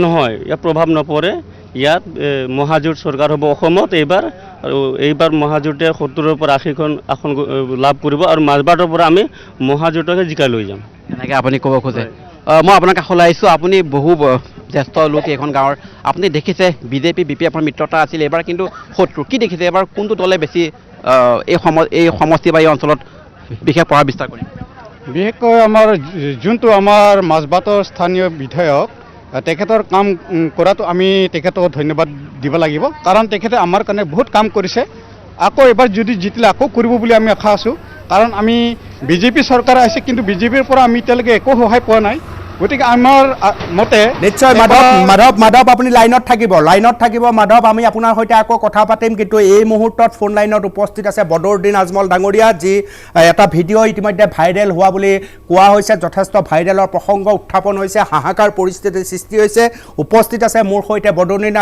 নহয় ইয়াৰ প্ৰভাৱ নপৰে ইয়াত মহাজোঁট চৰকাৰ হ'ব অসমত এইবাৰ আৰু এইবাৰ মহাজোঁটে 70ৰ পৰা 80খন আসন লাভ কৰিব আৰু মাজবাটৰ পৰা আমি মহাজোঁটকে জিকাই লৈ যাম এনেকৈ আপুনি ক'ব খোজে মই আপোনাৰ কাষলৈ আহিছোঁ আপুনি বহু জ্যেষ্ঠ লোক এইখন গাঁৱৰ আপুনি দেখিছে BJP BPF-ৰ মিত্ৰতা আছিল এইবাৰ কিন্তু শত্ৰু কি দেখিছে এইবাৰ কোনটো দলে বেছি এই সমষ্টি বা এই অঞ্চলত বিশেষ প্ৰভাৱ বিস্তাৰ কৰিব বিশেষকৈ আমাৰ যোনটো আমাৰ মাজবাটৰ স্থানীয় বিধায়ক তেখেতৰ কাম কৰাটো আমি তেখেতক ধন্যবাদ দিব লাগিব কাৰণ তেখেতে আমাৰ কাৰণে বহুত কাম কৰিছে আকৌ এবাৰ যদি জিতিলে আকৌ কৰিব বুলি আমি আশা আছোঁ কাৰণ আমি BJP চৰকাৰ আহিছে কিন্তু BJPৰ পৰা আমি এতিয়ালৈকে একো সহায় পোৱা নাই গতিকে আমাৰ মতে নিশ্চয় মাধৱ আপুনি লাইনত থাকিব মাধৱ আমি আপোনাৰ সৈতে আকৌ কথা পাতিম কিন্তু এই মুহূৰ্তত ফোন লাইনত উপস্থিত আছে বদৰুদ্দিন আজমল ডাঙৰীয়া যি এটা ভিডিঅ' ইতিমধ্যে ভাইৰেল হোৱা বুলি কোৱা হৈছে যথেষ্ট ভাইৰেলৰ প্ৰসংগ উত্থাপন হৈছে হাহাকাৰ পৰিস্থিতিৰ সৃষ্টি হৈছে উপস্থিত আছে মোৰ সৈতে বদৰুদ্দিন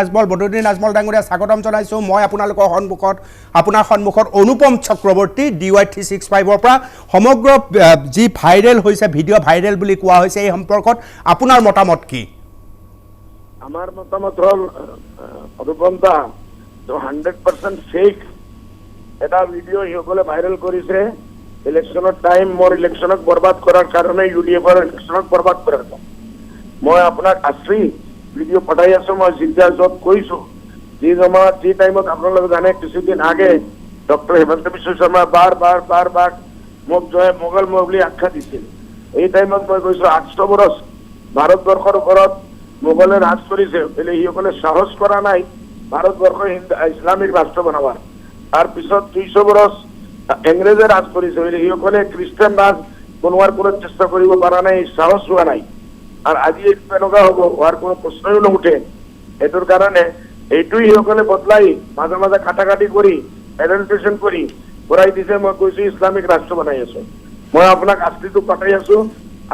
আজমল ডাঙৰীয়া স্বাগতম জনাইছোঁ মই আপোনাৰ সন্মুখত অনুপম চক্ৰৱৰ্তী DY365-ৰ পৰা সমগ্ৰ যি ভাইৰেল হৈছে ভিডিঅ' ভাইৰেল বুলি কোৱা হৈছে এই সম্পৰ্কত আপোনাৰ মতামত কি আমার মতামত হল অনুপমদা 100% ফেক এটা ভিডিও ইসকলে ভাইরাল করেছে ইলেকশনের টাইম মোর ইলেকশনক বরবাদ করার কারণে UDF-ৰ ইলেকশনক বরবাদ করার মই আপোনাক আসি ভিডিও পঠাই আছো মই জিজ্ঞাসত কৈছো যি টাইমত আপোনালোকে জানে কিছুদিন আগে ডক্টর হেমন্ত বিশ্ব শর্মা বাৰ মোক জয় মোগল মোগলী আখ্যা দিছিল এই টাইমত মই কৈছো 800 বছৰ ভাৰতবৰ্ষৰ ওপৰত মোগলে ৰাজ কৰিছে বলে ইসকলে সাহস কৰা নাই ভাৰতবৰ্ষ ইছলামিক ৰাষ্ট্ৰ বনাবাৰ তাৰপিছত 200 বছৰ ইংৰেজে ৰাজ কৰিছে বলে ইসকলে খ্ৰীষ্টান ৰাজ বনোৱাৰ কোনো চেষ্টা কৰিব পৰা নাই সাহস হোৱা নাই আৰু আজি এনেকুৱা হ'ব হোৱাৰ কোনো প্ৰশ্নই নুঠে এটোৰ কাৰণে এইটোই ইসকলে বদলাই মাজে কাটাকাটি কৰি এডাল্টেশ্যন কৰি ভৰাই দিছে মই কৈছো ইছলামিক ৰাষ্ট্ৰ বনাই আছে মই আপোনাক আস্তিটো পাঠাই আছো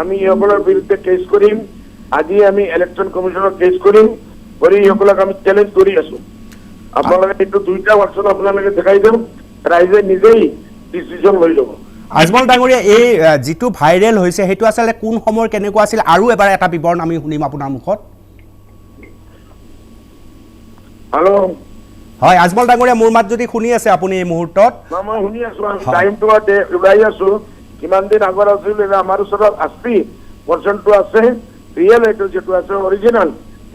আমি ইসকলৰ বিৰুদ্ধে কেছ কৰিম আজি আমি ইলেকশন কমিশনত কেছ কৰিম কৰি ইসকলক আমি চ্যালেঞ্জ কৰি আছো আপোনালোকে এইটো দুইটা অপচন আপোনালোকে দেখাই দিম ৰাইজে নিজেই ডিসিশন লৈ ল'ব আজমল ডাঙৰীয়া এই যিটো ভাইৰেল হৈছে সেইটো আচলতে কোন সময়ৰ কেনেকুৱা আছিল আৰু এবাৰ এটা বিৱৰণ আমি শুনিম আপোনাৰ মুখত হেল্ল' হয় আজমল ডাঙৰীয়া মোৰ মাত যদি শুনি আছে আপুনি এই মুহূৰ্তত মই শুনি আছো টাইমটো ওলাই আছো কিমান দিন আগৰ আছিল আমাৰ ওচৰত 80% আছে ৰিয়েল এইটো যেটো আছে অৰিজিনাল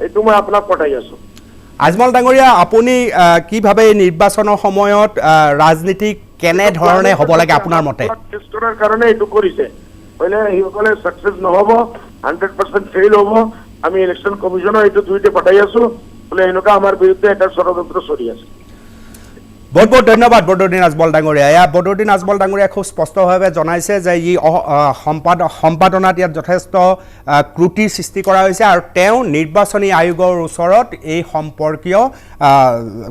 এইটো মই আপোনাক পঠাই আছো আজমল ডাঙৰীয়া আপুনি কি ভাবে এই নিৰ্বাচনৰ সময়ত ৰাজনীতি কেনে ধৰণে হ'ব লাগে আপোনাৰ মতে টেষ্ট কৰাৰ কাৰণে এইটো কৰিছে হলে ইসকলে সাকসেস নহব 100% ফেইল হ'ব আমি ইলেকশন কমিশনৰ এইটো দুইটা পঠাই আছো বলে এনেকুৱা আমাৰ বিৰুদ্ধে এটা ষড়যন্ত্ৰ চলি আছে বহুত ধন্যবাদ বদৰুদ্দিন আজমল ডাঙৰীয়া বদৰুদ্দিন আজমল ডাঙৰীয়া খুব স্পষ্টভাৱে জনাইছে যে ই সম্পাদনাত ইয়াত যথেষ্ট ক্ৰুটিৰ সৃষ্টি কৰা হৈছে আৰু তেওঁ নিৰ্বাচনী আয়োগৰ ওচৰত এই সম্পৰ্কীয়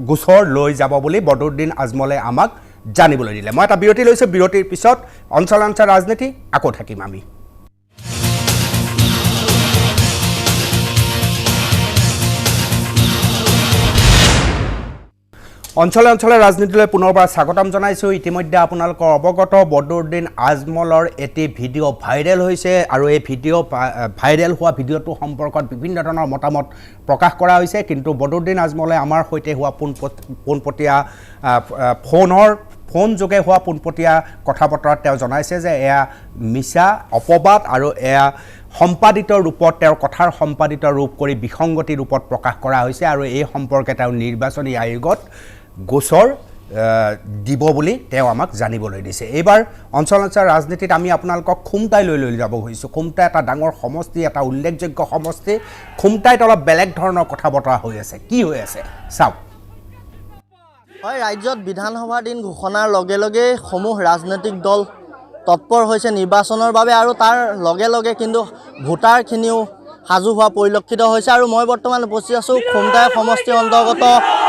গোচৰ লৈ যাব বুলি বদৰুদ্দিন আজমলে আমাক জানিবলৈ দিলে মই এটা বিৰতি লৈছো বিৰতিৰ পিছত অঞ্চল ৰাজনীতি আকৌ থাকিম আমি অঞ্চলে অঞ্চলে ৰাজনীতিলৈ পুনৰবাৰ স্বাগতম জনাইছোঁ। ইতিমধ্যে আপোনালোকৰ অৱগত বদৰুদ্দিন আজমলৰ এটি ভিডিঅ' ভাইৰেল হৈছে আৰু এই ভিডিঅ' ভাইৰেল হোৱা ভিডিঅ'টো সম্পৰ্কত বিভিন্ন ধৰণৰ মতামত প্ৰকাশ কৰা হৈছে। কিন্তু বদৰুদ্দিন আজমলে আমাৰ সৈতে হোৱা পোনপটীয়া ফোনযোগে হোৱা পোনপটীয়া কথা বতৰাত তেওঁ জনাইছে যে এয়া মিছা অপবাদ আৰু এয়া সম্পাদিত ৰূপত তেওঁৰ কথাৰ সম্পাদিত ৰূপ কৰি বিসংগতি ৰূপত প্ৰকাশ কৰা হৈছে আৰু এই সম্পৰ্কে তেওঁ নিৰ্বাচনী আয়োগত গোচৰ দিব বুলি তেওঁ আমাক জানিবলৈ দিছে। এইবাৰ অঞ্চল ৰাজনীতিত আমি আপোনালোকক খুমটাই লৈ যাব খুজিছোঁ। খুমটাই এটা ডাঙৰ সমষ্টি, এটা উল্লেখযোগ্য সমষ্টি। খুমটাইত অলপ বেলেগ ধৰণৰ কথা বতৰা হৈ আছে। কি হৈ আছে চাওক। হয়, ৰাজ্যত বিধানসভাৰ দিন ঘোষণাৰ লগে লগে সমূহ ৰাজনৈতিক দল তৎপৰ হৈছে নিৰ্বাচনৰ বাবে আৰু তাৰ লগে লগে কিন্তু ভোটাৰখিনিও সাজু হোৱা পৰিলক্ষিত হৈছে। আৰু মই বৰ্তমান উপস্থিত আছোঁ খুমটাই সমষ্টিৰ অন্তৰ্গত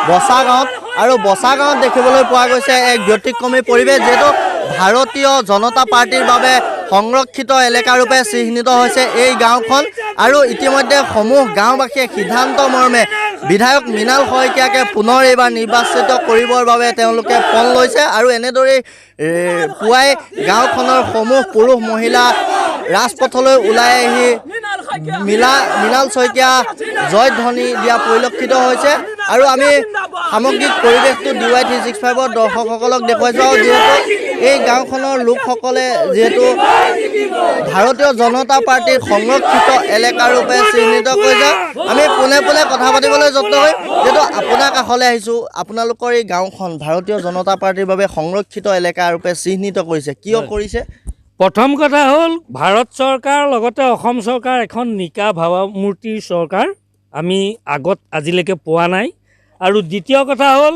বচা গাঁৱত। আৰু বচা গাঁৱত দেখিবলৈ পোৱা গৈছে এক ব্যতিক্ৰমী পৰিৱেশ, যিহেতু ভাৰতীয় জনতা পাৰ্টিৰ বাবে সংৰক্ষিত এলেকাৰূপে চিহ্নিত হৈছে এই গাঁওখন। আৰু ইতিমধ্যে সমূহ গাঁওবাসীয়ে সিদ্ধান্ত মৰ্মে বিধায়ক মৃণাল শইকীয়াকে পুনৰ এইবাৰ নিৰ্বাচিত কৰিবৰ বাবে তেওঁলোকে পণ লৈছে। আৰু এনেদৰেই পুৱাই গাঁওখনৰ সমূহ পুৰুষ মহিলা ৰাজপথলৈ ওলাই আহি মৃণাল শইকীয়া জয়ধ্বনি দিয়া পৰিলক্ষিত হৈছে। আৰু আমি সামগ্ৰিক পৰিৱেশটো DY365 দৰ্শকসকলক দেখুৱাইছোঁ। আৰু যিহেতু এই গাঁওখনৰ লোকসকলে যিহেতু ভাৰতীয় জনতা পাৰ্টিৰ সংৰক্ষিত এলেকাৰূপে চিহ্নিত কৰিছে, আমি পোনে পোনে কথা পাতিবলৈ যত্ন কৰিম। যিহেতু আপোনাৰ কাষলৈ আহিছোঁ, আপোনালোকৰ এই গাঁওখন ভাৰতীয় জনতা পাৰ্টিৰ বাবে সংৰক্ষিত এলেকাৰূপে চিহ্নিত কৰিছে, কিয় কৰিছে? প্ৰথম কথা হ'ল ভাৰত চৰকাৰ লগতে অসম চৰকাৰ এখন নিকা ভাৱমূৰ্তিৰ চৰকাৰ আমি আগত আজিলৈকে পোৱা নাই। আৰু দ্বিতীয় কথা হ'ল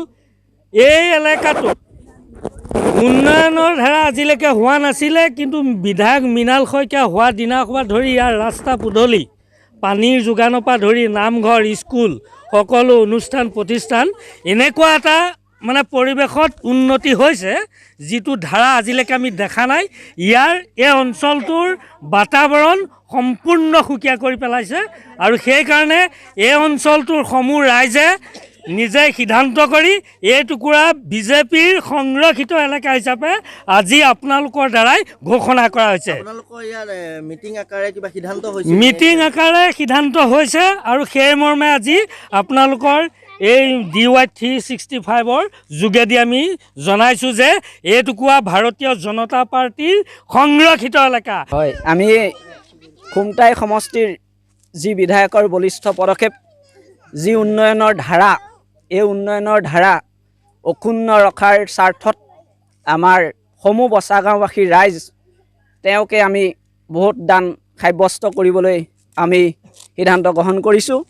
এই এলেকাটোত উন্নয়নৰ ধাৰা আজিলৈকে হোৱা নাছিলে, কিন্তু বিধায়ক মৃণাল শইকীয়া হোৱা দিনাৰ পৰা ধৰি ইয়াৰ ৰাস্তা পদূলি, পানীৰ যোগানৰ পৰা ধৰি নামঘৰ, স্কুল, সকলো অনুষ্ঠান প্ৰতিষ্ঠান এনেকুৱা এটা মানে পৰিৱেশত উন্নতি হৈছে যিটো ধাৰা আজিলৈকে আমি দেখা নাই। ইয়াৰ এই অঞ্চলটোৰ বাতাবৰণ সম্পূৰ্ণ সুকীয়া কৰি পেলাইছে। আৰু সেইকাৰণে এই অঞ্চলটোৰ সমূহ ৰাইজে নিজে সিদ্ধান্ত কৰি এই টুকুৰা বিজেপিৰ সংৰক্ষিত এলেকা হিচাপে আজি আপোনালোকৰ দ্বাৰাই ঘোষণা কৰা হৈছে। মিটিং আকাৰে সিদ্ধান্ত হৈছে আৰু সেই মৰ্মে আজি আপোনালোকৰ এই DY365 যোগেদি আমি জনাইছোঁ যে এইটুকুৰা ভাৰতীয় জনতা পাৰ্টিৰ সংৰক্ষিত এলেকা। হয়, আমি খুমটাই সমষ্টিৰ যি বিধায়কৰ বলিষ্ঠ পদক্ষেপ, যি উন্নয়নৰ ধাৰা, এই উন্নয়নৰ ধাৰা অক্ষুণ্ণ ৰখাৰ স্বাৰ্থত আমাৰ সমূহ বচা গাঁওবাসীৰ ৰাইজ তেওঁকে আমি ভোট দান সাব্যস্ত কৰিবলৈ আমি সিদ্ধান্ত গ্ৰহণ কৰিছোঁ।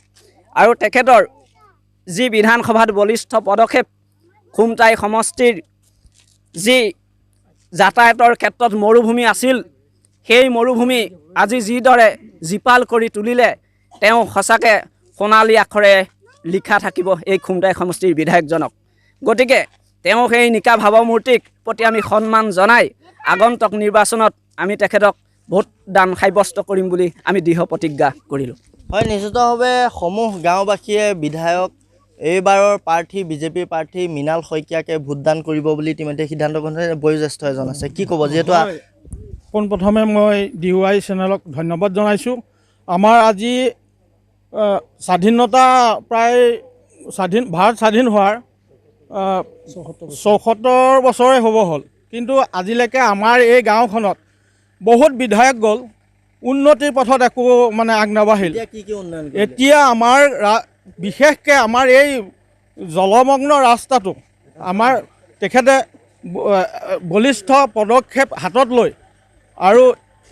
আৰু তেখেতৰ যি বিধানসভাত বলিষ্ঠ পদক্ষেপ, খুমটাই সমষ্টিৰ যি যাতায়াতৰ ক্ষেত্ৰত মৰুভূমি আছিল, সেই মৰুভূমি আজি যিদৰে জীপাল কৰি তুলিলে, তেওঁ সঁচাকৈ সোণালী আখৰে লিখা থাকিব এই খুমটাই সমষ্টিৰ বিধায়কজনক। গতিকে তেওঁ সেই নিকা ভাৱমূৰ্তিক প্ৰতি আমি সন্মান জনাই আগন্তুক নিৰ্বাচনত আমি তেখেতক ভোট দান সাব্যস্ত কৰিম বুলি আমি দৃঢ় প্ৰতিজ্ঞা কৰিলোঁ। হয়, নিশ্চিতভাৱে সমূহ গাঁওবাসীয়ে বিধায়ক এইবাৰৰ প্ৰাৰ্থী বিজেপিৰ প্ৰাৰ্থী মৃণাল শইকীয়াকে ভোটদান কৰিব বুলি ইতিমধ্যে সিদ্ধান্ত গ্ৰহণ কৰিছে। বয়োজ্যেষ্ঠ এজন আছে, কি ক'ব? যিহেতু পোনপ্ৰথমে মই DY চেনেলক ধন্যবাদ জনাইছোঁ। আমাৰ আজি স্বাধীনতা প্ৰায় ভাৰত স্বাধীন হোৱাৰ ৭৪ বছৰে হ'ব হ'ল, কিন্তু আজিলৈকে আমাৰ এই গাঁওখনত বহুত বিধায়ক গ'ল, উন্নতিৰ পথত একো মানে আগ নাবাঢ়িল। এতিয়া আমাৰ বিশেষকৈ আমাৰ এই জলমগ্ন ৰাস্তাটো আমাৰ তেখেতে বলিষ্ঠ পদক্ষেপ হাতত লৈ আৰু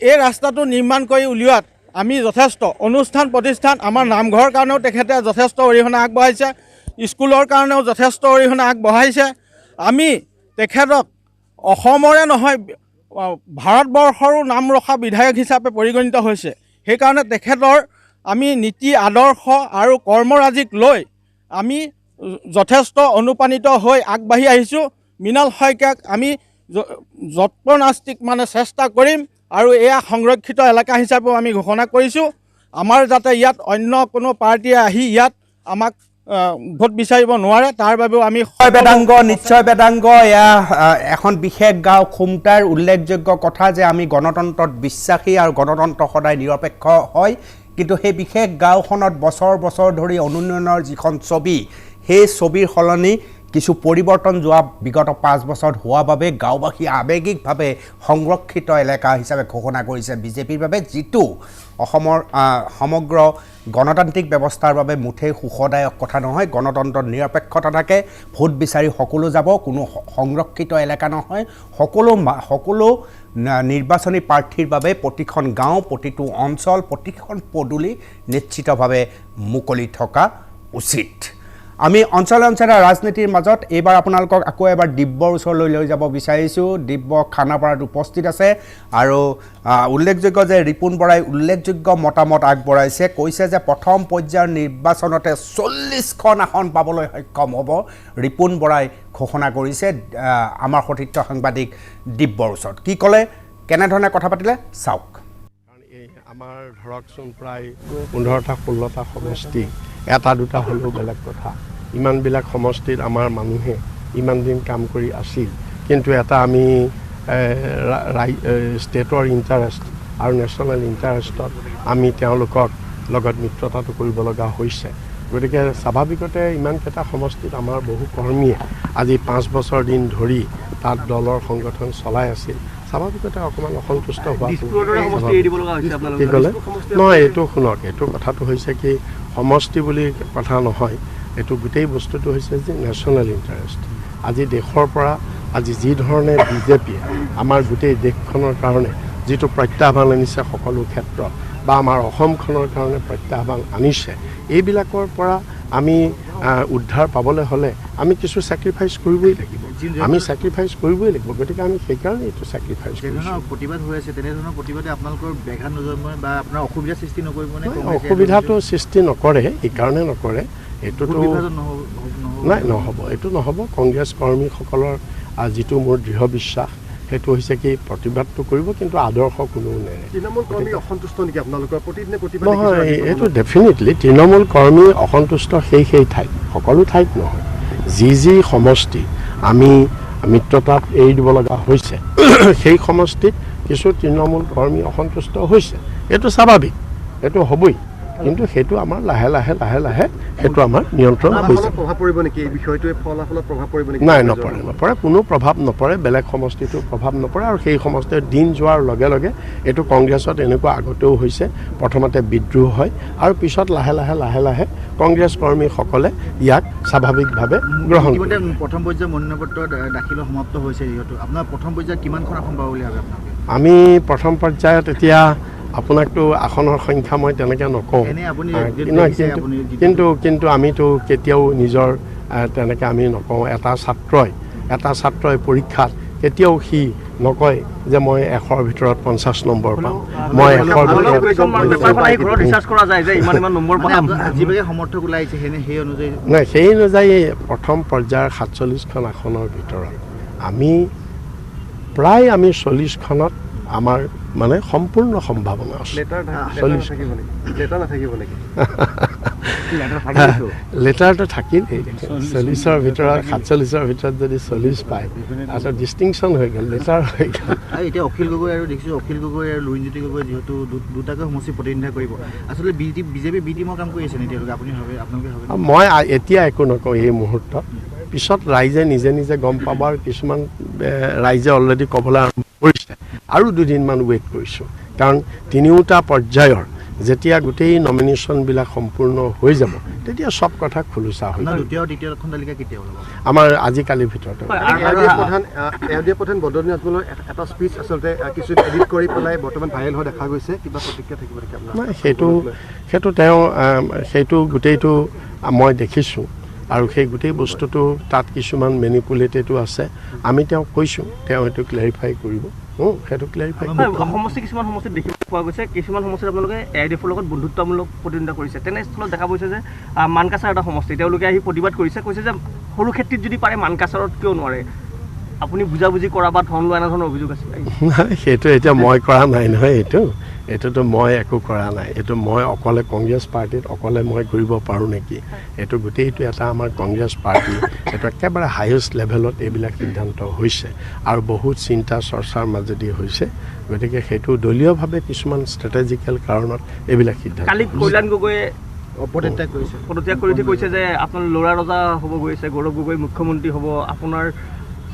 এই ৰাস্তাটো নিৰ্মাণ কৰি উলিওৱাত আমি যথেষ্ট অনুষ্ঠান প্ৰতিষ্ঠান, আমাৰ নামঘৰৰ কাৰণেও তেখেতে যথেষ্ট অৰিহণা আগবঢ়াইছে, স্কুলৰ কাৰণেও যথেষ্ট অৰিহণা আগবঢ়াইছে। আমি তেখেতক অসমৰে নহয় ভাৰতবৰ্ষৰো নাম ৰখা বিধায়ক হিচাপে পৰিগণিত হৈছে। সেইকাৰণে তেখেতৰ আমি নীতি আদৰ্শ আৰু কৰ্মৰাজিক লৈ আমি যথেষ্ট অনুপ্ৰাণিত হৈ আগবাঢ়ি আহিছোঁ। মৃণাল শইকীয়াক আমি যৎপৰোনাস্তিক মানে চেষ্টা কৰিম আৰু এয়া সংৰক্ষিত এলেকা হিচাপেও আমি ঘোষণা কৰিছোঁ। আমাৰ যাতে ইয়াত অন্য কোনো পাৰ্টীয়ে আহি ইয়াত আমাক ভোট বিচাৰিব নোৱাৰে। তাৰ বাবেও আমি নিশ্চয় বেদাংগ এয়া এখন বিশেষ গাঁও খুমটাৰ উল্লেখযোগ্য কথা যে আমি গণতন্ত্ৰত বিশ্বাসী আৰু গণতন্ত্ৰ সদায় নিৰপেক্ষ হয়, কিন্তু সেই বিশেষ গাঁওখনত বছৰ বছৰ ধৰি অনুন্নয়নৰ যিখন ছবি সেই ছবিৰ সলনি কিছু পৰিৱৰ্তন যোৱা বিগত 5 বছৰত হোৱা বাবে গাঁওবাসী আৱেগিকভাৱে সংৰক্ষিত এলেকা হিচাপে ঘোষণা কৰিছে বিজেপিৰ বাবে, যিটো অসমৰ সমগ্ৰ গণতান্ত্ৰিক ব্যৱস্থাৰ বাবে মুঠেই সুখদায়ক কথা নহয়। গণতন্ত্ৰত নিৰপেক্ষতা থাকে, ভোট বিচাৰি সকলো যাব, কোনো সংৰক্ষিত এলেকা নহয়। সকলো নিৰ্বাচনী প্ৰাৰ্থীৰ বাবে প্ৰতিখন গাঁও, প্ৰতিটো অঞ্চল, প্ৰতিখন পদূলি নিশ্চিতভাৱে মুকলি থকা উচিত। আমি অঞ্চলে অঞ্চলে ৰাজনীতিৰ মাজত এইবাৰ আপোনালোকক আকৌ এবাৰ দিব্যৰ ওচৰলৈ লৈ যাব বিচাৰিছোঁ। দিব্য খানাপাৰাত উপস্থিত আছে আৰু উল্লেখযোগ্য যে ৰিপুণ বৰাই উল্লেখযোগ্য মতামত আগবঢ়াইছে, কৈছে যে প্ৰথম পৰ্যায়ৰ নিৰ্বাচনতে 40খন আসন পাবলৈ সক্ষম হ'ব ৰিপুণ বৰাই ঘোষণা কৰিছে আমাৰ সতীৰ্থ সাংবাদিক দিব্যৰ ওচৰত। কি ক'লে, কেনেধৰণে কথা পাতিলে চাওক। আমাৰ ধৰকচোন প্ৰায় 15টা 16টা সমষ্টি, এটা দুটা হ'লেও বেলেগ কথা। ইমানবিলাক সমষ্টিত আমাৰ মানুহে ইমান দিন কাম কৰি আছিল, কিন্তু এটা আমি ষ্টেটৰ ইণ্টাৰেষ্ট আৰু নেশ্যনেল ইণ্টাৰেষ্টত আমি তেওঁলোকক লগত মিত্ৰতাটো কৰিব লগা হৈছে। গতিকে স্বাভাৱিকতে ইমানকেইটা সমষ্টিত আমাৰ বহু কৰ্মীয়ে আজি 5 বছৰ দিন ধৰি তাত দলৰ সংগঠন চলাই আছিল। স্বাভাৱিকতে অকণমান অসন্তুষ্ট হোৱা কি ক'লে নহয়, এইটো শুনক, এইটো কথাটো হৈছে কি সমষ্টি বুলি কথা নহয়, এইটো গোটেই বস্তুটো হৈছে যে নেশ্যনেল ইণ্টাৰেষ্ট। আজি দেশৰ পৰা আজি যি ধৰণে বিজেপিয়ে আমাৰ গোটেই দেশখনৰ কাৰণে যিটো প্ৰত্যাহ্বান আনিছে সকলো ক্ষেত্ৰত, বা আমাৰ অসমখনৰ কাৰণে প্ৰত্যাহ্বান আনিছে, এইবিলাকৰ পৰা আমি উদ্ধাৰ পাবলৈ হ'লে আমি কিছু ছেক্ৰিফাইচ কৰিবই লাগিব, আমি ছেক্ৰিফাইচ কৰিবই লাগিব। গতিকে আমি সেইকাৰণে এইটো ছেক্ৰিফাইচ কৰিছোঁ। প্ৰতিবাদ হৈ আছে, তেনেধৰণৰ প্ৰতিবাদে আপোনালোকৰ ব্যাঘাত নজন্মে বা আপোনাৰ অসুবিধা সৃষ্টি নকৰিব নে? অসুবিধাটো সৃষ্টি নকৰে, এইকাৰণে নকৰে, এইটোতো নাই, নহ'ব, এইটো নহ'ব। কংগ্ৰেছ কৰ্মীসকলৰ যিটো মোৰ দৃঢ় বিশ্বাস সেইটো হৈছে কি প্ৰতিবাদটো কৰিব, কিন্তু আদৰ্শ কোনো নেৰে। তৃণমূল কৰ্মী অসন্তুষ্ট নেকি আপোনালোকৰ প্ৰতিদিনে প্ৰতিবাদ? নহয়, এইটো ডেফিনেটলি তৃণমূল কৰ্মী অসন্তুষ্ট সেই ঠাইত, সকলো ঠাইত নহয়। যি সমষ্টি আমি মিত্ৰতাত এৰি দিব লগা হৈছে সেই সমষ্টিত কিছু তৃণমূল কৰ্মী অসন্তুষ্ট হৈছে, এইটো স্বাভাৱিক, এইটো হ'বই, কিন্তু সেইটো আমাৰ লাহে লাহে সেইটো আমাৰ নিয়ন্ত্ৰণ হৈছে। প্ৰভাৱ পৰিব নেকি এই বিষয়টোৱে, ফলাফলত প্ৰভাৱ পৰিব নেকি? নাই, নপৰে, কোনো প্ৰভাৱ নপৰে, বেলেগ সমষ্টিটো প্ৰভাৱ নপৰে। আৰু সেই সমষ্টিৰ দিন যোৱাৰ লগে লগে এইটো কংগ্ৰেছত এনেকুৱা আগতেও হৈছে, প্ৰথমতে বিদ্ৰোহ হয় আৰু পিছত লাহে লাহে কংগ্ৰেছ কৰ্মীসকলে ইয়াক স্বাভাৱিকভাৱে গ্ৰহণ কৰে। প্ৰথম পৰ্যায়ৰ মনোনয়ন পত্ৰ দাখিলৰ সমাপ্ত হৈছে, যিহেতু আপোনাৰ প্ৰথম পৰ্যায়ত কিমানখন আসন পাব বুলি ভাবে আপোনালোকে? আমি প্ৰথম পৰ্যায়ত এতিয়া আপোনাকতো আসনৰ সংখ্যা মই তেনেকৈ নকওঁ, কিন্তু আমিতো কেতিয়াও নিজৰ তেনেকৈ আমি নকওঁ। এটা ছাত্ৰই পৰীক্ষাত কেতিয়াও সি নকয় যে মই 100ৰ ভিতৰত 50 নম্বৰ পাম, মই 100ৰ ভিতৰত নাই। সেই অনুযায়ী প্ৰথম পৰ্যায়ৰ 47খন আসনৰ ভিতৰত আমি 40খনত আমাৰ মানে সম্পূৰ্ণ সম্ভাৱনা আছে। লেটাৰটো থাকিলেই 40ৰ ভিতৰত 47ৰ ভিতৰত যদি 40 পায় তাৰপিছত ডিষ্টিংশ্যন হৈ গ'ল, লেটাৰ হৈ গ'ল। এতিয়া অখিল গগৈ আৰু দেখিছোঁ, অখিল গগৈ আৰু লুৰিণজ্যোতি গগৈ যিহেতু দুটাকৈ সমষ্টি প্ৰতিনিধিত্ব কৰিব, আচলতে বিজেপি বি টিমৰ কাম কৰি আছে নে তেওঁলোকে? আপোনালোকে ভাবে? মই এতিয়া একো নকওঁ এই মুহূৰ্তত, পিছত ৰাইজে নিজে গম পাব, আৰু কিছুমান ৰাইজে অলৰেডি ক'বলৈ আৰম্ভ কৰিছে। আৰু দুদিনমান ৱেইট কৰিছোঁ, কাৰণ তিনিওটা পৰ্যায়ৰ যেতিয়া গোটেই নমিনেশ্যনবিলাক সম্পূৰ্ণ হৈ যাব তেতিয়া সব কথা খোলোচা হৈ যাব। দ্বিতীয়খন তালিকা কেতিয়া ওলাব? আমাৰ আজিকালিৰ ভিতৰতে। প্ৰধান বদৰণি আজমলৰ এটা স্পীচ আচলতে কিছু এডিট কৰি পেলাই বৰ্তমান ভাইৰেল হোৱা দেখা গৈছে, কিবা প্ৰতিক্ৰিয়া থাকিব নেকি আপোনাৰ? নাই, সেইটো গোটেইটো মই দেখিছোঁ, আৰু সেই গোটেই বস্তুটো তাত কিছুমান মেনিপুলেটেডো আছে। আমি তেওঁক কৈছোঁ, তেওঁ সেইটো ক্লেৰিফাই কৰিব, সেইটো ক্লেৰিফাই কৰিব। কিছুমান সমষ্টিত দেখিব পোৱা গৈছে, কিছুমান সমষ্টিত আপোনালোকে AIDF-ৰ লগত বন্ধুত্বমূলক প্ৰতিদ্বন্দ্বিতা কৰিছে, তেনেস্থলত দেখা গৈছে যে মানকাছাৰ এটা সমষ্টি তেওঁলোকে আহি প্ৰতিবাদ কৰিছে, কৈছে যে সৰু খেতিত যদি পাৰে মানকাছাৰত কিয় নোৱাৰে? আপুনি বুজাবুজি কৰা বা ধন লোৱা এনেধৰণৰ অভিযোগ আছে? সেইটো এতিয়া মই কৰা নাই নহয়, এইটোতো মই একো কৰা নাই, এইটো মই অকলে কংগ্ৰেছ পাৰ্টিত অকলে মই কৰিব পাৰোঁ নেকি? এইটো গোটেইটো এটা আমাৰ কংগ্ৰেছ পাৰ্টি, এইটো একেবাৰে হায়েষ্ট লেভেলত এইবিলাক সিদ্ধান্ত হৈছে আৰু বহুত চিন্তা চৰ্চাৰ মাজেদি হৈছে। গতিকে সেইটো দলীয়ভাৱে কিছুমান ষ্ট্ৰেটেজিকেল কাৰণত এইবিলাক সিদ্ধান্ত। কালি কল্যাণ গগৈয়ে পদত্যাগ কৰি কৈছে যে আপোনাৰ ল'ৰা ৰজা হ'ব গৈছে, গৌৰৱ গগৈ মুখ্যমন্ত্ৰী হ'ব, আপোনাৰ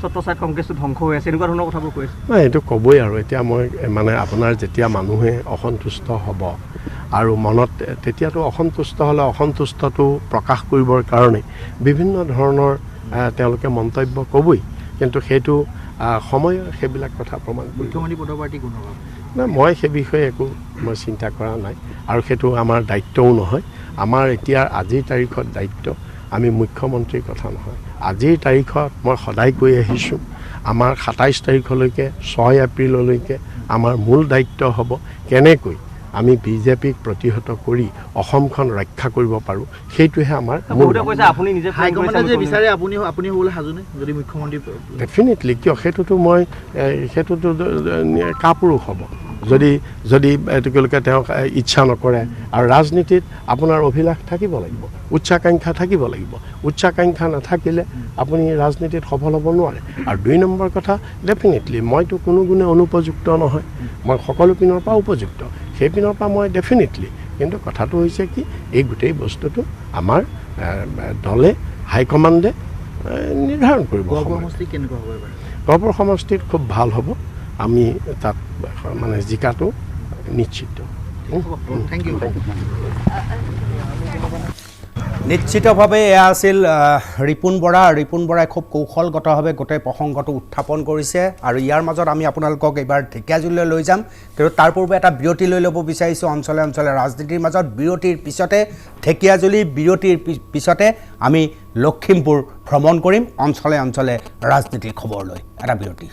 ছত্ৰছায়াত কংগ্ৰেছটো ধ্বংস হৈ আছে, এনেকুৱা ধৰণৰ কথাবোৰ কৈছে। নাই, এইটো ক'বই আৰু এতিয়া মই মানে আপোনাৰ যেতিয়া মানুহে অসন্তুষ্ট হ'ব আৰু মনত তেতিয়াতো অসন্তুষ্ট হ'লে অসন্তুষ্টটো প্ৰকাশ কৰিবৰ কাৰণে বিভিন্ন ধৰণৰ তেওঁলোকে মন্তব্য ক'বই, কিন্তু সেইটো সময় সেইবিলাক কথা প্ৰমাণ কৰিব। মুখ্যমন্ত্ৰী পদৰ প্ৰাৰ্থী কোন হ'ব? নাই, মই সেই বিষয়ে একো মই চিন্তা কৰা নাই আৰু সেইটো আমাৰ দায়িত্বও নহয়। আমাৰ এতিয়া আজিৰ তাৰিখত দায়িত্ব আমি মুখ্যমন্ত্ৰীৰ কথা নহয়। আজিৰ তাৰিখত মই সদায় কৈ আহিছোঁ, আমাৰ 27 তাৰিখলৈকে 6 এপ্ৰিললৈকে আমাৰ মূল দায়িত্ব হ'ব কেনেকৈ আমি বিজেপিক প্ৰতিহত কৰি অসমখন ৰক্ষা কৰিব পাৰোঁ, সেইটোহে আমাৰ মূল। হাইকমাণ্ডে যে বিচাৰে আপুনি হ'বলৈ সাজুনে যদি মুখ্যমন্ত্ৰী? ডেফিনেটলি, কিয় সেইটোতো মই সেইটোতো কাপুৰুষ হ'ব যদি তেওঁলোকে তেওঁক ইচ্ছা নকৰে। আৰু ৰাজনীতিত আপোনাৰ অভিলাষ থাকিব লাগিব, উচ্চাকাংক্ষা থাকিব লাগিব। উচ্চাকাংক্ষা নাথাকিলে আপুনি ৰাজনীতিত সফল হ'ব নোৱাৰে। আৰু 2 নম্বৰ কথা, ডেফিনেটলি মইতো কোনো গুণে অনুপযুক্ত নহয়, মই সকলো পিনৰ পৰা উপযুক্ত, সেই পিনৰ পৰা মই ডেফিনেটলি। কিন্তু কথাটো হৈছে কি, এই গোটেই বস্তুটো আমাৰ দলে হাইকমাণ্ডে নিৰ্ধাৰণ কৰিব। গহপুৰ সমষ্টিত খুব ভাল হ'ব, আমি তাত মানে জিকাটো নিশ্চিত। নিশ্চিতভাৱে এয়া আছিল ৰিপুণ বৰা। ৰিপুণ বৰাই খুব কৌশলগতভাৱে গোটেই প্ৰসংগটো উত্থাপন কৰিছে আৰু ইয়াৰ মাজত আমি আপোনালোকক এইবাৰ ঢেকীয়াজুলিলৈ লৈ যাম, কিন্তু তাৰ পূৰ্বে এটা বিৰতি লৈ ল'ব বিচাৰিছোঁ অঞ্চলে অঞ্চলে ৰাজনীতিৰ মাজত। বিৰতিৰ পিছতে ঢেকীয়াজুলি, বিৰতিৰ পিছতে আমি লখিমপুৰ ভ্ৰমণ কৰিম অঞ্চলে অঞ্চলে ৰাজনীতিৰ খবৰ লৈ। এটা বিৰতি।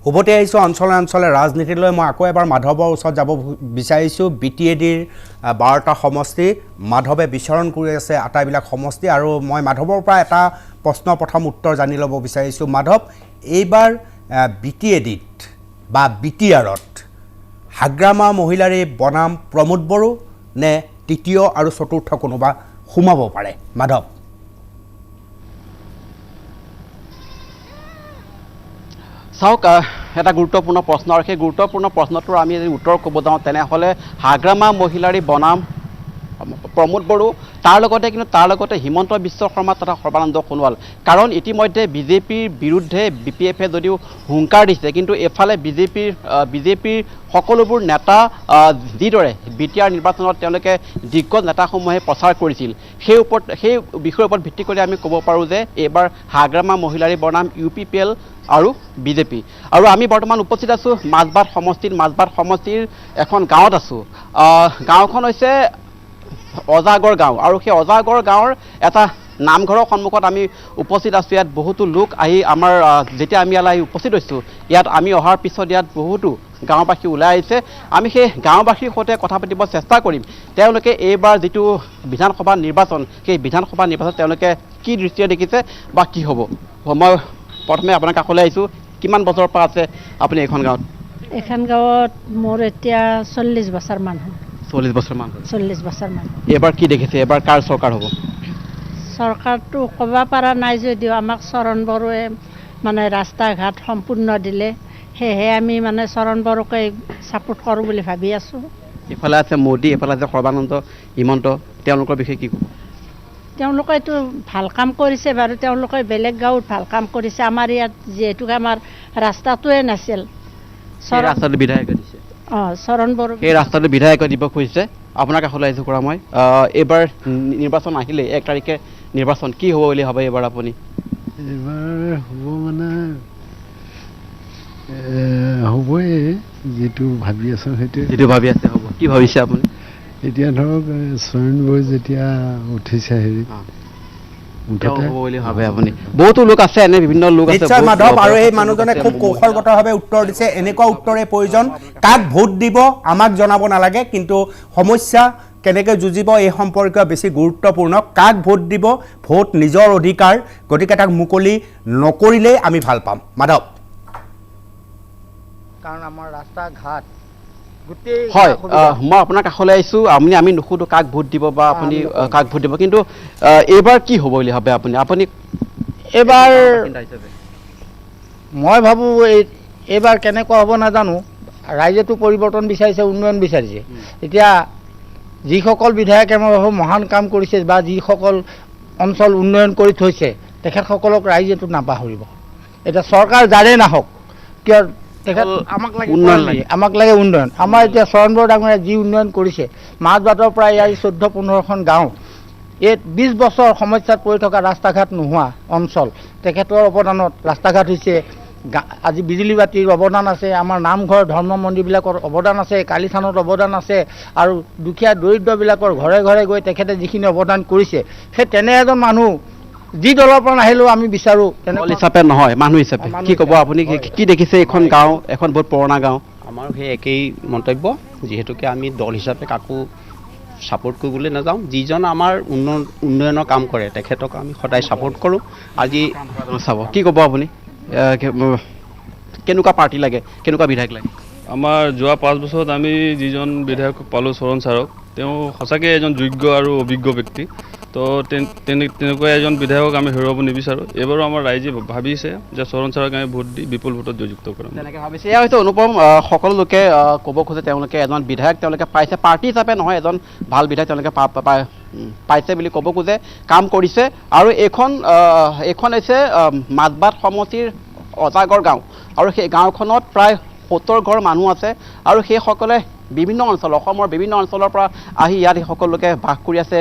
উভতি আহিছোঁ অঞ্চলে অঞ্চলে ৰাজনীতিলৈ। মই আকৌ এবাৰ মাধৱৰ ওচৰত যাব বিচাৰিছোঁ। BTADৰ 12টা সমষ্টি, মাধৱে বিচৰণ কৰি আছে আটাইবিলাক সমষ্টি, আৰু মই মাধৱৰ পৰা এটা প্ৰশ্ন প্ৰথম উত্তৰ জানি ল'ব বিচাৰিছোঁ। মাধৱ, এইবাৰ BTADত বা BTRত হাগ্ৰামা মহিলাৰী বনাম প্ৰমোদ বড়ো নে তৃতীয় আৰু চতুৰ্থ কোনোবা সোমাব পাৰে? মাধৱ। চাওক, এটা গুৰুত্বপূৰ্ণ প্ৰশ্ন, আৰু সেই গুৰুত্বপূৰ্ণ প্ৰশ্নটোৰ আমি যদি উত্তৰ ক'ব যাওঁ তেনেহ'লে হাগ্ৰামা মহিলাৰী বনাম প্ৰমোদ বড়ো, তাৰ লগতে হিমন্ত বিশ্ব শৰ্মা তথা সৰ্বানন্দ সোণোৱাল। কাৰণ ইতিমধ্যে বিজেপিৰ বিৰুদ্ধে BPFে যদিও হুংকাৰ দিছে, কিন্তু এফালে বিজেপিৰ সকলোবোৰ নেতা যিদৰে BTR নিৰ্বাচনত তেওঁলোকে দিগ্গজ নেতাসমূহে প্ৰচাৰ কৰিছিল, সেই বিষয়ৰ ওপৰত ভিত্তি কৰি আমি ক'ব পাৰোঁ যে এইবাৰ হাগ্ৰামা মহিলাৰী বনাম UPPL আৰু বিজেপি। আৰু আমি বৰ্তমান উপস্থিত আছোঁ মাজবাট সমষ্টিৰ এখন গাঁৱত আছোঁ। গাঁওখন হৈছে অজাগৰ গাঁও, আৰু সেই অজাগৰ গাঁৱৰ এটা নামঘৰৰ সন্মুখত আমি উপস্থিত আছোঁ। ইয়াত বহুতো লোক আহি যেতিয়া আমি ইয়ালৈ উপস্থিত হৈছোঁ, ইয়াত আমি অহাৰ পিছত ইয়াত বহুতো গাঁওবাসী ওলাই আহিছে। আমি সেই গাঁওবাসীৰ সৈতে কথা পাতিব চেষ্টা কৰিম। তেওঁলোকে এইবাৰ যিটো বিধানসভা নিৰ্বাচন, সেই বিধানসভা নিৰ্বাচনত তেওঁলোকে কি দৃষ্টিৰে দেখিছে বা কি হ'ব। মই প্ৰথমে আপোনাৰ কাষলৈ আহিছোঁ। কিমান বছৰৰ পৰা আছে আপুনি এইখন গাঁৱত? এইখন গাঁৱত মোৰ এতিয়া 40 বছৰমান হ'ল। 40 বছৰমান? 40 বছৰমান। এইবাৰ কি দেখিছে? এইবাৰ কাৰ চৰকাৰ হ'ব? চৰকাৰটো ক'ব পৰা নাই যদিও আমাক চৰণ বড়োৱে মানে ৰাস্তা ঘাট সম্পূৰ্ণ দিলে, সেয়েহে আমি মানে চৰণ বড়োকে ছাপোৰ্ট কৰোঁ বুলি ভাবি আছোঁ। ইফালে আছে মোদী, এফালে আছে সৰ্বানন্দ, হিমন্ত, তেওঁলোকৰ বিষয়ে কি ক'ব? তেওঁলোকে এইটো ভাল কাম কৰিছে বাৰু, তেওঁলোকে বেলেগ গাঁৱত ভাল কাম কৰিছে। আমাৰ ইয়াত যিহেতু আমাৰ ৰাস্তাটোৱে নাছিল, ৰাস্তাটো বিধায়কে দিছে। চৰণ বড়ো সেই ৰাস্তাটো বিধায়কে দিব খুজিছে। আপোনাৰ কাষলৈ আহিছোঁ কৰা মই। এইবাৰ নিৰ্বাচন আহিলে 1 তাৰিখে নিৰ্বাচন, কি হ'ব বুলি ভাবে এইবাৰ আপুনি? এইবাৰ হ'ব মানে হ'বই, যিটো ভাবি আছোঁ সেইটো। যিটো ভাবি আছে হ'ব, কি ভাবিছে আপুনি? এতিয়া ধৰক চৰণ বড়ো যেতিয়া উঠিছে বহুতো লোক আছে, এনে বিভিন্ন লোক আছে। নিশ্চয় মাধৱ, আৰু এই মানুহজনে খুব কৌশলগতভাৱে উত্তৰ দিছে। এনেকুৱা উত্তৰে প্ৰয়োজন। কাক ভোট দিব আমাক জনাব নালাগে, কিন্তু সমস্যা কেনেকৈ যুঁজিব এই সম্পৰ্কীয় বেছি গুৰুত্বপূৰ্ণ কাক ভোট দিব ভোট নিজৰ অধিকাৰ গতিকে তাক মুকলি নকৰিলেই আমি ভাল পাম মাধৱ কাৰণ আমাৰ ৰাস্তা ঘাট গোটেই হয় মই আপোনাৰ কাষলৈ আহিছোঁ আমি নুসুধো কাক ভোট দিব বা আপুনি কাক ভোট দিব কিন্তু এইবাৰ কি হ'ব বুলি ভাবে আপুনি এইবাৰ মই ভাবোঁ এইবাৰ কেনেকুৱা হ'ব নাজানো ৰাইজেতো পৰিৱৰ্তন বিচাৰিছে উন্নয়ন বিচাৰিছে এতিয়া যিসকল বিধায়কে মই ভাবোঁ মহান কাম কৰিছে বা যিসকল অঞ্চল উন্নয়ন কৰি থৈছে তেখেতসকলক ৰাইজেতো নাপাহৰিব এতিয়া চৰকাৰ যাৰে নাহক কিয় তেখেত আমাক লাগে উন্নয়ন আমাৰ এতিয়া চৰণ বড়ো ডাঙৰীয়া যি উন্নয়ন কৰিছে মাজবাটৰ পৰা ইয়াৰ 14-15খন গাঁও এই 20 বছৰ সমস্যাত পৰি থকা ৰাস্তা ঘাট নোহোৱা অঞ্চল তেখেতৰ অৱদানত ৰাস্তা ঘাট হৈছে আজি বিজুলী বাতিৰ অৱদান আছে আমাৰ নামঘৰ ধৰ্ম মন্দিৰবিলাকৰ অৱদান আছে কালী থানত অৱদান আছে আৰু দুখীয়া দৰিদ্ৰবিলাকৰ ঘৰে ঘৰে গৈ তেখেতে যিখিনি অৱদান কৰিছে সেই তেনে এজন মানুহ যি দলৰ পৰা নাহিলেও আমি বিচাৰোঁ দল হিচাপে নহয় মানুহ হিচাপে কি ক'ব আপুনি কি দেখিছে এখন গাঁও এখন বহুত পুৰণা গাঁও আমাৰ সেই একেই মন্তব্য যিহেতুকে আমি দল হিচাপে কাকো ছাপোৰ্ট কৰিবলৈ নাযাওঁ যিজন আমাৰ উন্নয়নৰ কাম কৰে তেখেতক আমি সদায় ছাপোৰ্ট কৰোঁ আজি চাব কি ক'ব আপুনি কেনেকুৱা পাৰ্টি লাগে কেনেকুৱা বিধায়ক লাগে আমাৰ যোৱা 5 বছৰত আমি যিজন বিধায়কক পালোঁ চৰণ ছাৰক তেওঁ সঁচাকৈ এজন যোগ্য আৰু অভিজ্ঞ ব্যক্তি তো তেনেকুৱা এজন বিধায়কক আমি হেৰুৱাব নিবিচাৰোঁ এইবাৰো আমাৰ ৰাইজে ভাবিছে যে চৰণ ছাৰক আমি ভোট দি বিপুল ভোটত জয়যুক্ত কৰিম তেনেকৈ ভাবিছে এয়া হৈছে অনুপম সকলো লোকে ক'ব খোজে তেওঁলোকে এজন বিধায়ক তেওঁলোকে পাইছে পাৰ্টি হিচাপে নহয় এজন ভাল বিধায়ক তেওঁলোকে পাইছে বুলি ক'ব খোজে কাম কৰিছে আৰু এইখন হৈছে মাজবাট সমষ্টিৰ অজাগৰ গাঁও আৰু সেই গাঁওখনত প্ৰায় 70 ঘৰ মানুহ আছে আৰু সেইসকলে বিভিন্ন অঞ্চল অসমৰ বিভিন্ন অঞ্চলৰ পৰা আহি ইয়াত সকলোকে বাস কৰি আছে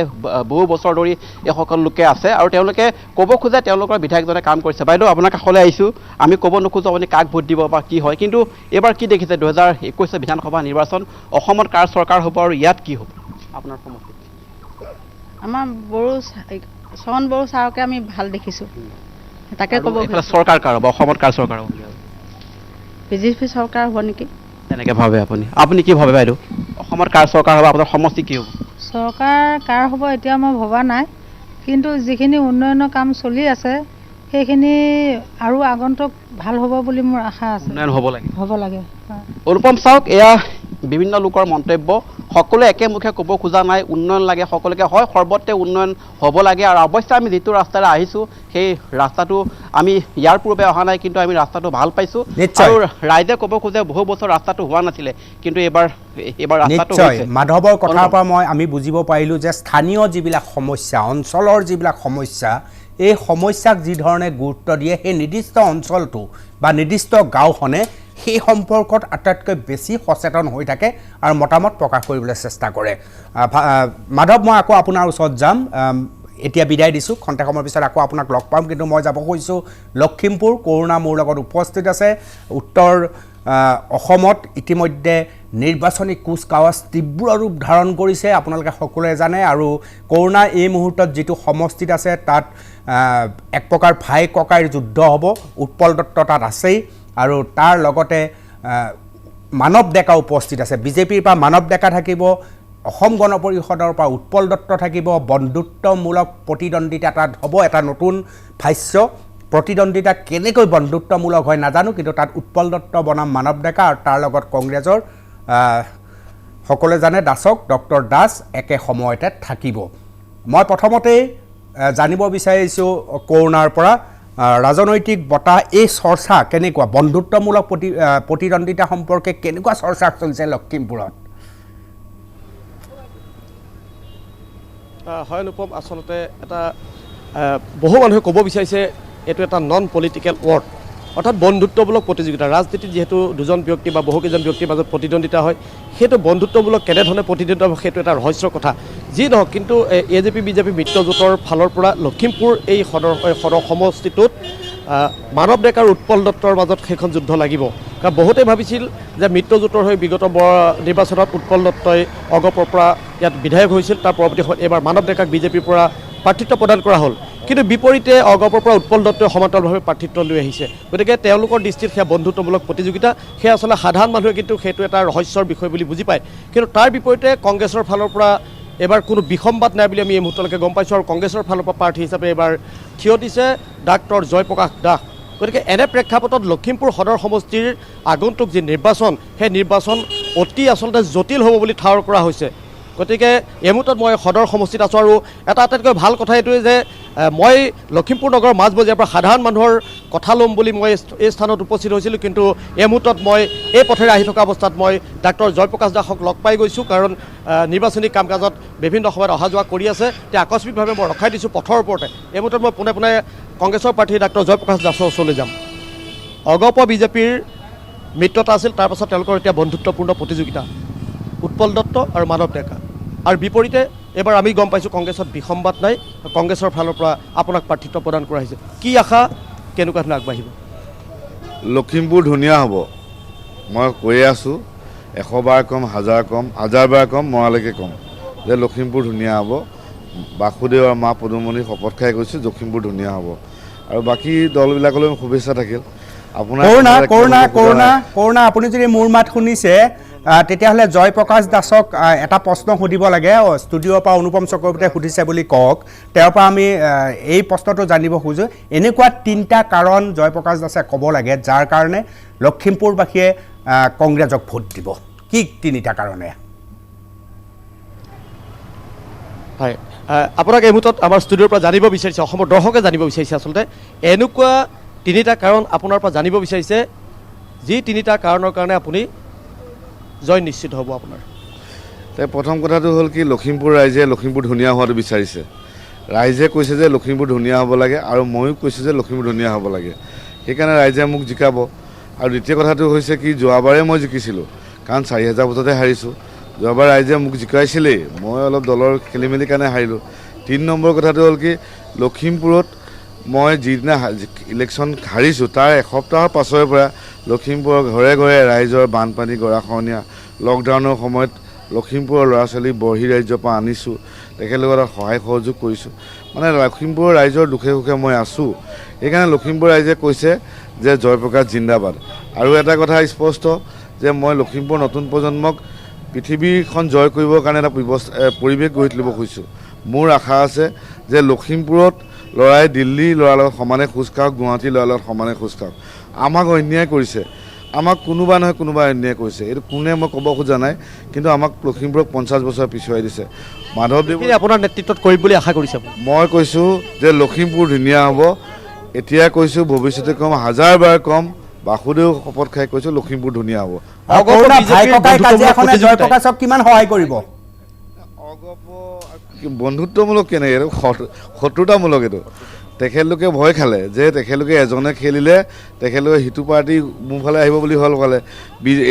বহু বছৰ ধৰি এই সকলো লোকে আছে আৰু তেওঁলোকে ক'ব খোজে তেওঁলোকৰ বিধায়কজনে কাম কৰিছে বাইদেউ আপোনাৰ কাষলৈ আহিছোঁ আমি ক'ব নোখোজোঁ আপুনি কাক ভোট দিব বা কি হয় কিন্তু এইবাৰ কি দেখিছে 2021 বিধানসভা নিৰ্বাচন অসমত কাৰ চৰকাৰ হ'ব আৰু ইয়াত কি হ'ব আপোনাৰ সমষ্টিত আমাৰ চৰণ বড়ো ছাৰকে আমি ভাল দেখিছোঁ তাকে ক'ব চৰকাৰ কাৰ হ'ব অসমত কাৰ চৰকাৰ হ'ব বিজেপি চৰকাৰ হ'ব নেকি তেনেকৈ ভাবে আপুনি কি ভাবে বাইদেউ অসমত কাৰ চৰকাৰ হ'ব আপোনাৰ সমষ্টি কি হ'ব চৰকাৰ কাৰ হ'ব এতিয়া মই ভবা নাই কিন্তু যিখিনি উন্নয়নৰ কাম চলি আছে সেইখিনি আৰু আগন্তুক ভাল হ'ব বুলি মোৰ আশা আছে উন্নয়ন হ'ব লাগে অনুপম চাওক এয়া বিভিন্ন লোকৰ মন্তব্য সকলোৱে একেমুখে ক'ব খোজা নাই উন্নয়ন লাগে সকলোকে হয় সৰ্বত্ৰে উন্নয়ন হ'ব লাগে আৰু অৱশ্যে আমি যিটো ৰাস্তাৰে আহিছোঁ সেই ৰাস্তাটো আমি ইয়াৰ পূৰ্বে অহা নাই কিন্তু আমি ৰাস্তাটো ভাল পাইছোঁ আৰু ৰাইজে ক'ব খোজে বহু বছৰ ৰাস্তাটো হোৱা নাছিলে কিন্তু এইবাৰ ৰাস্তাটো হৈছে মাধৱৰ কথাৰ পৰা আমি বুজিব পাৰিলোঁ যে স্থানীয় যিবিলাক সমস্যা অঞ্চলৰ যিবিলাক সমস্যা এই সমস্যাক যি ধৰণে গুৰুত্ব দিয়ে সেই নিৰ্দিষ্ট অঞ্চলটো বা নিৰ্দিষ্ট গাঁওখনে সেই সম্পৰ্কত আটাইতকৈ বেছি সচেতন হৈ থাকে আৰু মতামত প্ৰকাশ কৰিবলৈ চেষ্টা কৰে মাধৱ মই আকৌ আপোনাৰ ওচৰত যাম এতিয়া বিদায় দিছোঁ খন্তেক সময়ৰ পিছত আকৌ আপোনাক লগ পাম কিন্তু মই যাব খুজিছোঁ লখিমপুৰ কৰুণা মোৰ লগত উপস্থিত আছে উত্তৰ অসমত ইতিমধ্যে নিৰ্বাচনী কুচকাৱাজ তীব্ৰ ৰূপ ধাৰণ কৰিছে আপোনালোকে সকলোৱে জানে আৰু কৰুণা এই মুহূৰ্তত যিটো সমষ্টিত আছে তাত এক প্ৰকাৰ ভাই ককাইৰ যুদ্ধ হ'ব উৎপল দত্ত তাত আছেই আৰু তাৰ লগতে মানৱ ডেকা উপস্থিত আছে বিজেপিৰ পৰা মানৱ ডেকা থাকিব অসম গণ পৰিষদৰ পৰা উৎপল দত্ত থাকিব বন্ধুত্বমূলক প্ৰতিদ্বন্দ্বিতা তাত হ'ব এটা নতুন ভাষ্য প্ৰতিদ্বন্দ্বিতা কেনেকৈ বন্ধুত্বমূলক হয় নাজানো কিন্তু তাত উৎপল দত্ত বনাম মানৱ ডেকা আৰু তাৰ লগত কংগ্ৰেছৰ সকলোৱে জানে দাসক ডক্টৰ দাস একে সময়তে থাকিব মই প্ৰথমতেই জানিব বিচাৰিছোঁ কৰুণাৰ পৰা ৰাজনৈতিক বঁটা এই চৰ্চা কেনেকুৱা বন্ধুত্বমূলক প্ৰতিদ্বন্দ্বিতা সম্পৰ্কে কেনেকুৱা চৰ্চা চলিছে লখিমপুৰত হয় অনুপম আচলতে এটা বহু মানুহে ক'ব বিচাৰিছে এইটো এটা নন পলিটিকেল ৱৰ্ড অৰ্থাৎ বন্ধুত্বমূলক প্ৰতিযোগিতা ৰাজনীতিত যিহেতু দুজন ব্যক্তি বা বহুকেইজন ব্যক্তিৰ মাজত প্ৰতিদ্বন্দ্বিতা হয় সেইটো বন্ধুত্বমূলক কেনেধৰণে প্ৰতিদ্বন্দ্বিতা হয় সেইটো এটা ৰহস্যৰ কথা যি নহওক কিন্তু AJP বিজেপি মিত্ৰজোঁটৰ ফালৰ পৰা লখিমপুৰ এই সদৰ সমষ্টিটোত মানৱ ডেকা আৰু উৎপল দত্তৰ মাজত সেইখন যুদ্ধ লাগিব কাৰণ বহুতে ভাবিছিল যে মিত্ৰজোঁটৰ হৈ বিগত নিৰ্বাচনত উৎপল দত্তই অগপৰ পৰা ইয়াত বিধায়ক হৈছিল তাৰ পৰৱৰ্তী সময়ত এইবাৰ মানৱ ডেকাক বিজেপিৰ পৰা প্ৰাৰ্থিত্ব প্ৰদান কৰা হ'ল কিন্তু বিপৰীতে অগপৰ পৰা উৎপল দত্তই সমান্তৰালভাৱে প্ৰাৰ্থিত্ব লৈ আহিছে গতিকে তেওঁলোকৰ দৃষ্টিত সেয়া বন্ধুত্বমূলক প্ৰতিযোগিতা সেয়া আচলতে সাধাৰণ মানুহে কিন্তু সেইটো এটা ৰহস্যৰ বিষয় বুলি বুজি পায় কিন্তু তাৰ বিপৰীতে কংগ্ৰেছৰ ফালৰ পৰা এইবাৰ কোনো বিসম্বাদ নাই বুলি আমি এই মুহূৰ্তলৈকে গম পাইছোঁ আৰু কংগ্ৰেছৰ ফালৰ পৰা প্ৰাৰ্থী হিচাপে এইবাৰ থিয় দিছে ডাক্তৰ জয়প্ৰকাশ দাস। গতিকে এনে প্ৰেক্ষাপটত লখিমপুৰ সদৰ সমষ্টিৰ আগন্তুক যি নিৰ্বাচন সেই নিৰ্বাচন অতি আচলতে জটিল হ'ব বুলি ঠাৱৰ কৰা হৈছে। গতিকে এই মুহূৰ্তত মই সদৰ সমষ্টিত আছোঁ আৰু এটা আটাইতকৈ ভাল কথা এইটোৱে যে মই লখিমপুৰ নগৰৰ মাজমজিয়াৰ পৰা সাধাৰণ মানুহৰ কথা ল'ম বুলি মই এই স্থানত উপস্থিত হৈছিলোঁ, কিন্তু এই মুহূৰ্তত মই এই পথেৰে আহি থকা অৱস্থাত মই ডাক্তৰ জয়প্ৰকাশ দাসক লগ পাই গৈছোঁ, কাৰণ নিৰ্বাচনী কাম কাজত বিভিন্ন সময়ত অহা যোৱা কৰি আছে। এতিয়া আকস্মিকভাৱে মই ৰখাই দিছোঁ পথৰ ওপৰতে। এই মুহূৰ্তত মই পোনে পোনে কংগ্ৰেছৰ প্ৰাৰ্থী ডাক্তৰ জয়প্ৰকাশ দাসৰ ওচৰলৈ যাম। অগপ বিজেপিৰ মিত্ৰতা আছিল, তাৰপাছত তেওঁলোকৰ এতিয়া বন্ধুত্বপূৰ্ণ প্ৰতিযোগিতা উৎপল দত্ত আৰু মানৱ ডেকা। আৰু বিপৰীতে এইবাৰ আমি গম পাইছোঁ কংগ্ৰেছত বিসম্বাদ নাই, কংগ্ৰেছৰ ফালৰ পৰা আপোনাক প্ৰাৰ্থিত্ব প্ৰদান কৰা হৈছে। কি আশা, কেনেকুৱা ধৰণে আগবাঢ়িব? লখিমপুৰ ধুনীয়া হ'ব, মই কৈয়ে আছোঁ। 100 বাৰ কম, 1000 কম, 1000 বাৰ কম, মৰালৈকে কম যে লখিমপুৰ ধুনীয়া হ'ব। বাসুদেৱ আৰু মা পদুমণি শপত খাই কৈছোঁ লখিমপুৰ ধুনীয়া হ'ব। আৰু বাকী দলবিলাকলৈ শুভেচ্ছা থাকিল। আপোনাৰ কৰোণা আপুনি যদি মোৰ মাত শুনিছে তেতিয়াহ'লে জয়প্ৰকাশ দাসক এটা প্ৰশ্ন সুধিব লাগে। ষ্টুডিঅ'ৰ পৰা অনুপম চক্ৰৱৰ্তীয়ে সুধিছে বুলি কওক, তেওঁৰ পৰা আমি এই প্ৰশ্নটো জানিব খোজোঁ। এনেকুৱা 3টা কাৰণ জয়প্ৰকাশ দাসে ক'ব লাগে যাৰ কাৰণে লখিমপুৰবাসীয়ে কংগ্ৰেছক ভোট দিব। কি 3টা কাৰণে? হয়, আপোনাক এই মুহূৰ্তত আমাৰ ষ্টুডিঅ'ৰ পৰা জানিব বিচাৰিছে, অসমৰ দৰ্শকে জানিব বিচাৰিছে আচলতে এনেকুৱা 3টা কাৰণ আপোনাৰ পৰা জানিব বিচাৰিছে, যি 3টা কাৰণৰ কাৰণে আপুনি জয় নিশ্চিত হ'ব আপোনাৰ। প্ৰথম কথাটো হ'ল কি, লখিমপুৰ ৰাইজে লখিমপুৰ ধুনীয়া হোৱাটো বিচাৰিছে। ৰাইজে কৈছে যে লখিমপুৰ ধুনীয়া হ'ব লাগে, আৰু ময়ো কৈছোঁ যে লখিমপুৰ ধুনীয়া হ'ব লাগে। সেইকাৰণে ৰাইজে মোক জিকাব। আৰু দ্বিতীয় কথাটো হৈছে কি, যোৱাবাৰে মই জিকিছিলোঁ, কাৰণ 4000 ভোটতে হাৰিছোঁ। যোৱাবাৰ ৰাইজে মোক জিকাইছিলেই, মই অলপ দলৰ খেলি মেলি কাৰণে হাৰিলোঁ। 3 নম্বৰ কথাটো হ'ল কি, লখিমপুৰত মই যিদিনা ইলেকশ্যন হাৰিছোঁ তাৰ এসপ্তাহৰ পাছৰে পৰা লখিমপুৰৰ ঘৰে ঘৰে ৰাইজৰ বানপানী গৰাখহনীয়া, লকডাউনৰ সময়ত লখিমপুৰৰ ল'ৰা ছোৱালী বৰ্হি ৰাজ্যৰ পৰা আনিছোঁ, তেখেতলোকৰ সহায় সহযোগ কৰিছোঁ। মানে লখিমপুৰৰ ৰাইজৰ দুখে সুখে মই আছোঁ। সেইকাৰণে লখিমপুৰ ৰাইজে কৈছে যে জয়প্ৰকাশ জিন্দাবাদ। আৰু এটা কথা স্পষ্ট যে মই লখিমপুৰ নতুন প্ৰজন্মক পৃথিৱীখন জয় কৰিবৰ কাৰণে এটা পৰিৱেশ গঢ়ি তুলিব খুজিছোঁ। মোৰ আশা আছে যে লখিমপুৰত ল'ৰাই দিল্লী ল'ৰাৰ লগত সমানে খোজ খাওক, গুৱাহাটী ল'ৰাৰ লগত সমানে খোজ খাওক। আমাক অন্যায় কৰিছে, আমাক কোনোবা নহয় কোনোবা অন্যায় কৰিছে, এইটো কোনে মই ক'ব খোজা নাই, কিন্তু আমাক লখিমপুৰক 50 বছৰ পিছুৱাই দিছে। মাধৱদেৱ আপোনাৰ নেতৃত্বত কৰিম বুলি আশা কৰিছে। মই কৈছোঁ যে লখিমপুৰ ধুনীয়া হ'ব, এতিয়া কৈছোঁ, ভৱিষ্যতে কম, 1000 বাৰ কম, বাসুদেৱ শপত খাই কৈছোঁ লখিমপুৰ ধুনীয়া হ'ব। জয়প্ৰকাশক কিমান সহায় কৰিব? বন্ধুত্বমূলক কেনেকৈ, এইটো শত্ৰুতামূলক। এইটো তেখেতলোকে ভয় খালে যে তেখেতলোকে এজনে খেলিলে তেখেতলোকে সিটো পাৰ্টি মোৰ ফালে আহিব বুলি ভয় খালে,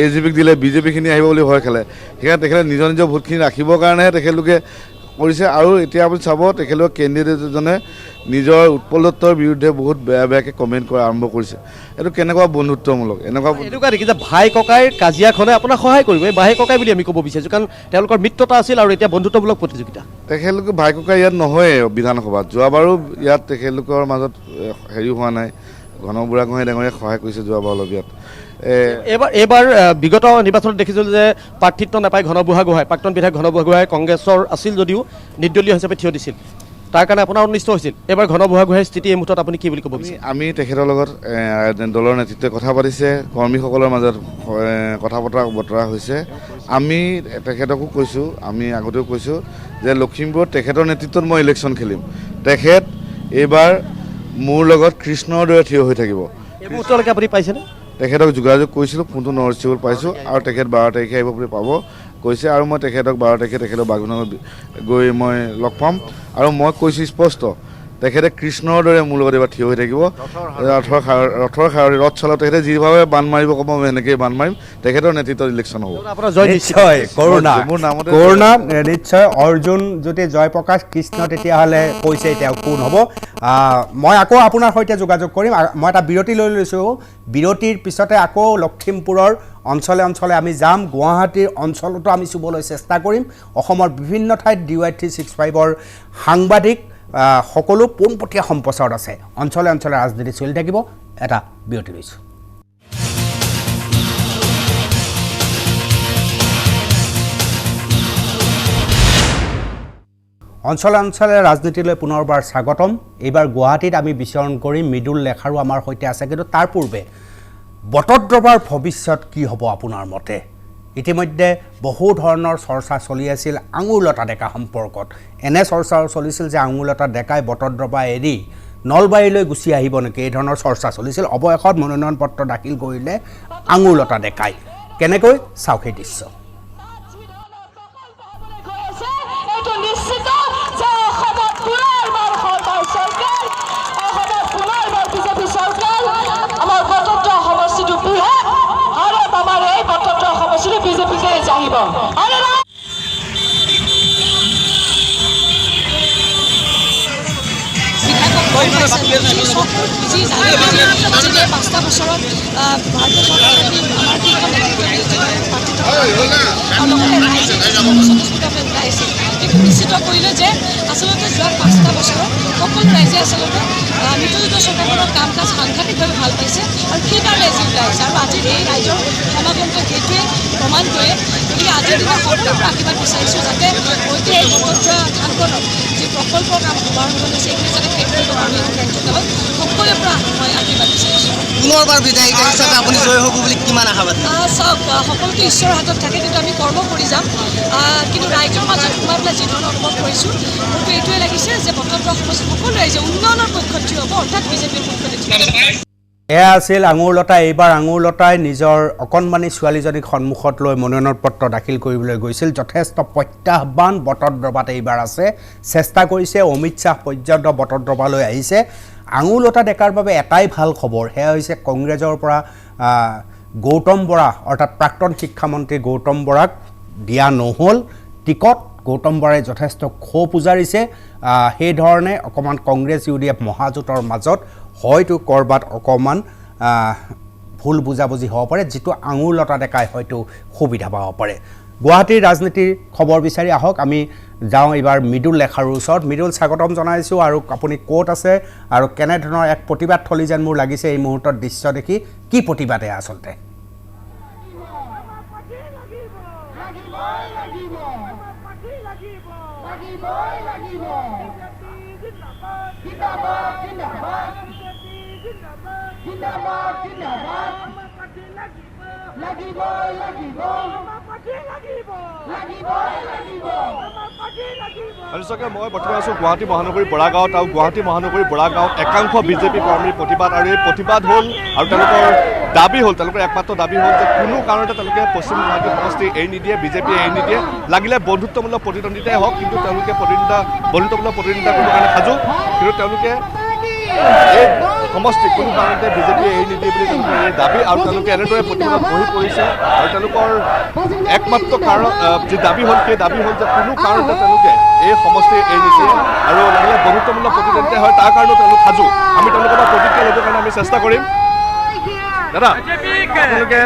AJPক দিলে বিজেপিখিনি আহিব বুলি ভয় খালে। সেইকাৰণে তেখেতে নিজৰ নিজৰ ভোটখিনি ৰাখিবৰ কাৰণেহে তেখেতলোকে কৰিছে। আৰু এতিয়া আপুনি চাব, তেখেতলোকৰ কেণ্ডিডেটজনে নিজৰ উৎপল দত্তৰ বিৰুদ্ধে বহুত বেয়া বেয়াকৈ কমেণ্ট কৰা আৰম্ভ কৰিছে। এইটো কেনেকুৱা বন্ধুত্বমূলক? এনেকুৱা দেখি যে ভাই ককাইৰ কাজিয়াখনে আপোনাক সহায় কৰিব, এই ভাই ককাই বুলি আমি ক'ব বিচাৰিছোঁ, কাৰণ তেওঁলোকৰ মিত্ৰতা আছিল আৰু এতিয়া বন্ধুত্বমূলক প্ৰতিযোগিতা। তেখেতলোকে ভাই ককাই ইয়াত নহয় বিধানসভাত, যোৱাবাৰো ইয়াত তেখেতলোকৰ মাজত হেৰি হোৱা নাই। ঘন বুঢ়াগোহাঁই ডাঙৰীয়াক সহায় কৰিছে যোৱাবাৰ অলপ ইয়াত। এইবাৰ বিগত নিৰ্বাচনত দেখিছিলোঁ যে প্ৰাৰ্থিত্ব নাপাই ঘন বুঢ়াগোহাঁই, প্ৰাক্তন বিধায়ক ঘন বুঢ়াগোহাঁই কংগ্ৰেছৰ আছিল যদিও নিৰ্দলীয় হিচাপে থিয় দিছিল, তাৰ কাৰণে আপোনাৰ অনিষ্ট হৈছিল। এইবাৰ ঘন বুঢ়াগোহাঁইৰ স্থিতি এই মুহূৰ্তত আপুনি কি বুলি ক'ব বিচাৰে? আমি তেখেতৰ লগত দলৰ নেতৃত্বই কথা পাতিছে, কৰ্মীসকলৰ মাজত কথা বতৰা হৈছে। আমি তেখেতকো কৈছোঁ, আমি আগতেও কৈছোঁ যে লখিমপুৰত তেখেতৰ নেতৃত্বত মই ইলেকশ্যন খেলিম। তেখেত এইবাৰ মোৰ লগত কৃষ্ণৰ দৰে থিয় হৈ থাকিব। এই মুহূৰ্তলৈকে আপুনি পাইছেনে? তেখেতক যোগাযোগ কৰিছিলোঁ, ফোনটো নৰিচিবল পাইছোঁ, আৰু তেখেত 12 তাৰিখে আহিব বুলি পাব কৈছে। আৰু মই তেখেতক 12 তাৰিখে তেখেতৰ বাগিনাত গৈ মই লগ পাম। আৰু মই কৈছোঁ স্পষ্ট, তেখেতে কৃষ্ণৰ দৰে মোৰ লগত এইবাৰ থিয় হৈ থাকিব। ৰথৰ সাৰথি ৰথ চলাব, তেখেতে যিভাৱে বান্ধ মাৰিব ক'ব মই সেনেকৈয়ে বান্ধ মাৰিম। তেখেতৰ নেতৃত্বত ইলেকশ্যন হ'ব। নিশ্চয় অৰ্জুন যদি জয়প্ৰকাশ কৃষ্ণ তেতিয়াহ'লে কৈছে এতিয়া কোন হ'ব। মই আকৌ আপোনাৰ সৈতে যোগাযোগ কৰিম। মই এটা বিৰতি লৈ লৈছোঁ, বিৰতিৰ পিছতে আকৌ লখিমপুৰৰ অঞ্চলে অঞ্চলে আমি যাম, গুৱাহাটীৰ অঞ্চলতো আমি চুবলৈ চেষ্টা কৰিম। অসমৰ বিভিন্ন ঠাইত DY365ৰ সাংবাদিক সকলো পোনপটীয়া সম্প্ৰচাৰত আছে। অঞ্চলে অঞ্চলে ৰাজনীতি চলি থাকিব। এটা বিৰতি লৈছোঁ। অঞ্চলে অঞ্চলে ৰাজনীতিলৈ পুনৰবাৰ স্বাগতম। এইবাৰ গুৱাহাটীত আমি বিচৰণ কৰিম। মৃদুল লেখাৰু আমাৰ সৈতে আছে, কিন্তু তাৰ পূৰ্বে বটদ্ৰৱাৰ ভৱিষ্যত কি হ'ব আপোনাৰ মতে? ইতিমধ্যে বহু ধৰণৰ চৰ্চা চলি আছিল আঙুৰলতা ডেকা সম্পৰ্কত। এনে চৰ্চাও চলিছিল যে আঙুৰলতা ডেকাই বটদ্ৰৱা এৰি নলবাৰীলৈ গুচি আহিব নেকি, এই ধৰণৰ চৰ্চা চলিছিল। অৱশেষত মনোনয়ন পত্ৰ দাখিল কৰিলে আঙুৰলতা ডেকাই। কেনেকৈ চাওক সেই দৃশ্য। নিশ্চিত কৰিলে যে আচলতে যোৱা 5টা বছৰত সকলো ৰাইজে আচলতে মিত্ৰজোঁটৰ চৰকাৰখনৰ কাম কাজ সাংঘাতিকভাৱে ভাল পাইছে আৰু সেইকাৰণে আজি ওলাই আহিছে। আৰু আজিৰ এই ৰাইজৰ সমাগমটো সেইটোৱে প্ৰমাণ কৰে। গতিকে আজিৰ দিনা সকলোৰে পৰা আশীৰ্বাদ বিচাৰিছোঁ যাতে ঐতিহাসিক বটদ্ৰৱা থানখনত যি প্ৰকল্পৰ কাম শুভাৰম্ভ হৈছে এইখিনি যাতে শেষ কৰিব পাৰোঁ এই কাৰ্যকালত সকলোৰে পৰা মই আশীৰ্বাদ বিচাৰিছোঁ। পুনৰবাৰ বিধায়িকা হিচাপে আপুনি জয় হ'ব বুলি কিমান আশাবাদী? চাওক, সকলোতো ঈশ্বৰৰ হাতত থাকে, কিন্তু আমি কৰ্ম কৰি যাম। কিন্তু ৰাইজৰ মাজত সোমাই পেলাই যি ধৰণৰ অনুভৱ কৰিছোঁ, মোৰতো এইটোৱে লাগিছে যে বটদ্ৰৱা সমষ্টিত সকলো ৰাইজে উন্নয়নৰ পক্ষত থিয় হ'ব, অৰ্থাৎ বিজেপিৰ পক্ষত থিয় হ'ব। এয়া আছিল আঙুৰলতা। এইবাৰ আঙুৰলতাই নিজৰ অকণমানি ছোৱালীজনীক সন্মুখত লৈ মনোনয়ন পত্ৰ দাখিল কৰিবলৈ গৈছিল। যথেষ্ট প্ৰত্যাহ্বান বটদ্ৰৱাত এইবাৰ আছে। চেষ্টা কৰিছে, অমিত শ্বাহ পৰ্যন্ত বটদ্ৰৱালৈ আহিছে। আঙুৰলতা ডেকাৰ বাবে এটাই ভাল খবৰ, সেয়া হৈছে কংগ্ৰেছৰ পৰা গৌতম বৰা অৰ্থাৎ প্ৰাক্তন শিক্ষামন্ত্ৰী গৌতম বৰাক দিয়া নহ'ল টিকট। গৌতম বৰাই যথেষ্ট ক্ষোভ উজাৰিছে। সেইধৰণে অকণমান কংগ্ৰেছ UDF মহাজোঁটৰ মাজত হয়তো ক'ৰবাত অকণমান ভুল বুজাবুজি হ'ব পাৰে, যিটো আঙুৰলতা ডেকাই হয়তো সুবিধা পাব পাৰে। গুৱাহাটীৰ ৰাজনীতিৰ খবৰ বিচাৰি আহক। আমি যাওঁ এইবাৰ মৃদুল লেখাৰুৰ ওচৰত। মৃদুল, স্বাগতম জনাইছোঁ। আৰু আপুনি ক'ত আছে আৰু কেনেধৰণৰ এক প্ৰতিবাদ থলী যেন মোৰ লাগিছে এই মুহূৰ্তত দৃশ্য দেখি? কি প্ৰতিবাদ এয়া আচলতে? মই বৰ্তমান আছোঁ গুৱাহাটী মহানগৰী বৰাগাঁৱত। আৰু গুৱাহাটী মহানগৰী বৰাগাঁৱত একাংশ বিজেপি কৰ্মীৰ প্ৰতিবাদ। আৰু এই প্ৰতিবাদ হ'ল আৰু তেওঁলোকৰ দাবী হ'ল, তেওঁলোকৰ একমাত্ৰ দাবী হ'ল যে কোনো কাৰণতে তেওঁলোকে পশ্চিম গুৱাহাটী সমষ্টি এৰি নিদিয়ে, বিজেপিয়ে এৰি নিদিয়ে। লাগিলে বন্ধুত্বমূলক প্ৰতিদ্বন্দ্বিতাই হওক, কিন্তু তেওঁলোকে বন্ধুত্বমূলক প্ৰতিদ্বন্দ্বিতা কৰিবৰ কাৰণে সাজু। কিন্তু তেওঁলোকে এই সমষ্টি কোনো কাৰণতে বিজেপিয়ে এৰি নিদিয়ে বুলি তেওঁলোকৰ এই দাবী। আৰু তেওঁলোকে এনেদৰে প্ৰতিবাদত বহি পৰিছে। আৰু তেওঁলোকৰ একমাত্ৰ কাৰণ যি দাবী হ'ল, সেই দাবী হ'ল যে কোনো কাৰণতে তেওঁলোকে এই সমষ্টি এৰি নিদিয়ে আৰু লাগিলে বন্ধুত্বমূলক প্ৰতিদ্বন্দ্বিতা হয়, তাৰ কাৰণেও তেওঁলোক সাজু। আমি তেওঁলোকৰ পৰা প্ৰতিক্ৰিয়া ল'বৰ কাৰণে আমি চেষ্টা কৰিম। দাদা, আপোনালোকে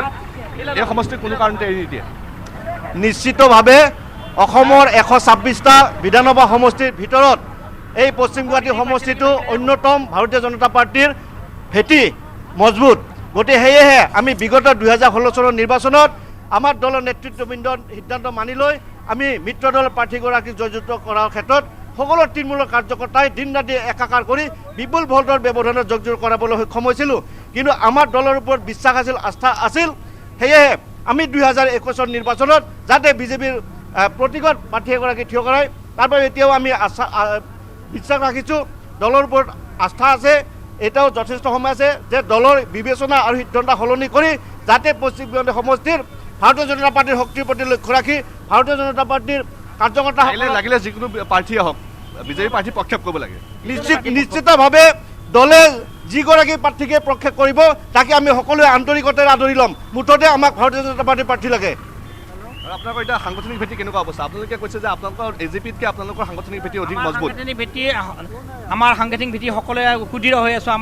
এই সমষ্টি কোনো কাৰণতে এৰি নিদিয়ে? নিশ্চিতভাৱে অসমৰ 126টা বিধানসভা সমষ্টিৰ ভিতৰত এই পশ্চিম গুৱাহাটী সমষ্টিটো অন্যতম ভাৰতীয় জনতা পাৰ্টীৰ ভেটি মজবুত। গতিকে সেয়েহে আমি বিগত 2016 চনৰ নিৰ্বাচনত আমাৰ দলৰ নেতৃত্ববৃন্দৰ সিদ্ধান্ত মানি লৈ আমি মিত্ৰ দলৰ প্ৰাৰ্থীগৰাকীক জয়যুক্ত কৰাৰ ক্ষেত্ৰত সকলো তৃণমূলৰ কাৰ্যকৰ্তাই দিন ৰাতি একাকাৰ কৰি বিপুল ভোটৰ ব্যৱধানত জয়যুক্ত কৰাবলৈ সক্ষম হৈছিলোঁ। কিন্তু আমাৰ দলৰ ওপৰত বিশ্বাস আছিল, আস্থা আছিল। সেয়েহে আমি 2021 নিৰ্বাচনত যাতে বিজেপিৰ প্ৰতীকত প্ৰাৰ্থী এগৰাকী থিয় কৰাই, তাৰ বাবে এতিয়াও আমি বিশ্বাস ৰাখিছোঁ। দলৰ ওপৰত আস্থা আছে। এতিয়াও যথেষ্ট সময় আছে যে দলৰ বিবেচনা আৰু সিদ্ধান্ত সলনি কৰি যাতে পশ্চিম গুৱাহাটী সমষ্টিৰ ভাৰতীয় জনতা পাৰ্টীৰ শক্তিৰ প্ৰতি লক্ষ্য ৰাখি ভাৰতীয় জনতা পাৰ্টীৰ কাৰ্যকৰ্তা লাগিলে যিকোনো প্ৰাৰ্থীয়ে হওক বিজেপি প্ৰাৰ্থী প্ৰক্ষেপ কৰিব লাগে। নিশ্চিতভাৱে দলে যিগৰাকী প্ৰাৰ্থীকে প্ৰক্ষেপ কৰিব তাকে আমি সকলোৱে আন্তৰিকতাৰে আদৰি ল'ম। মুঠতে আমাক ভাৰতীয় জনতা পাৰ্টীৰ প্ৰাৰ্থী লাগে। আৰু আপোনালোকৰ এতিয়া সাংগঠনিক ভেটি কেনেকুৱা অৱস্থা? আপোনালোকে কৈছে যে আপোনালোকৰ AJPতকৈ আপোনালোকৰ সাংগঠনিক ভেটি অধিক মজবুত। আমাৰ সাংগঠনিক ভেটি সকলোৱে সুদৃঢ় হৈ আছোঁ।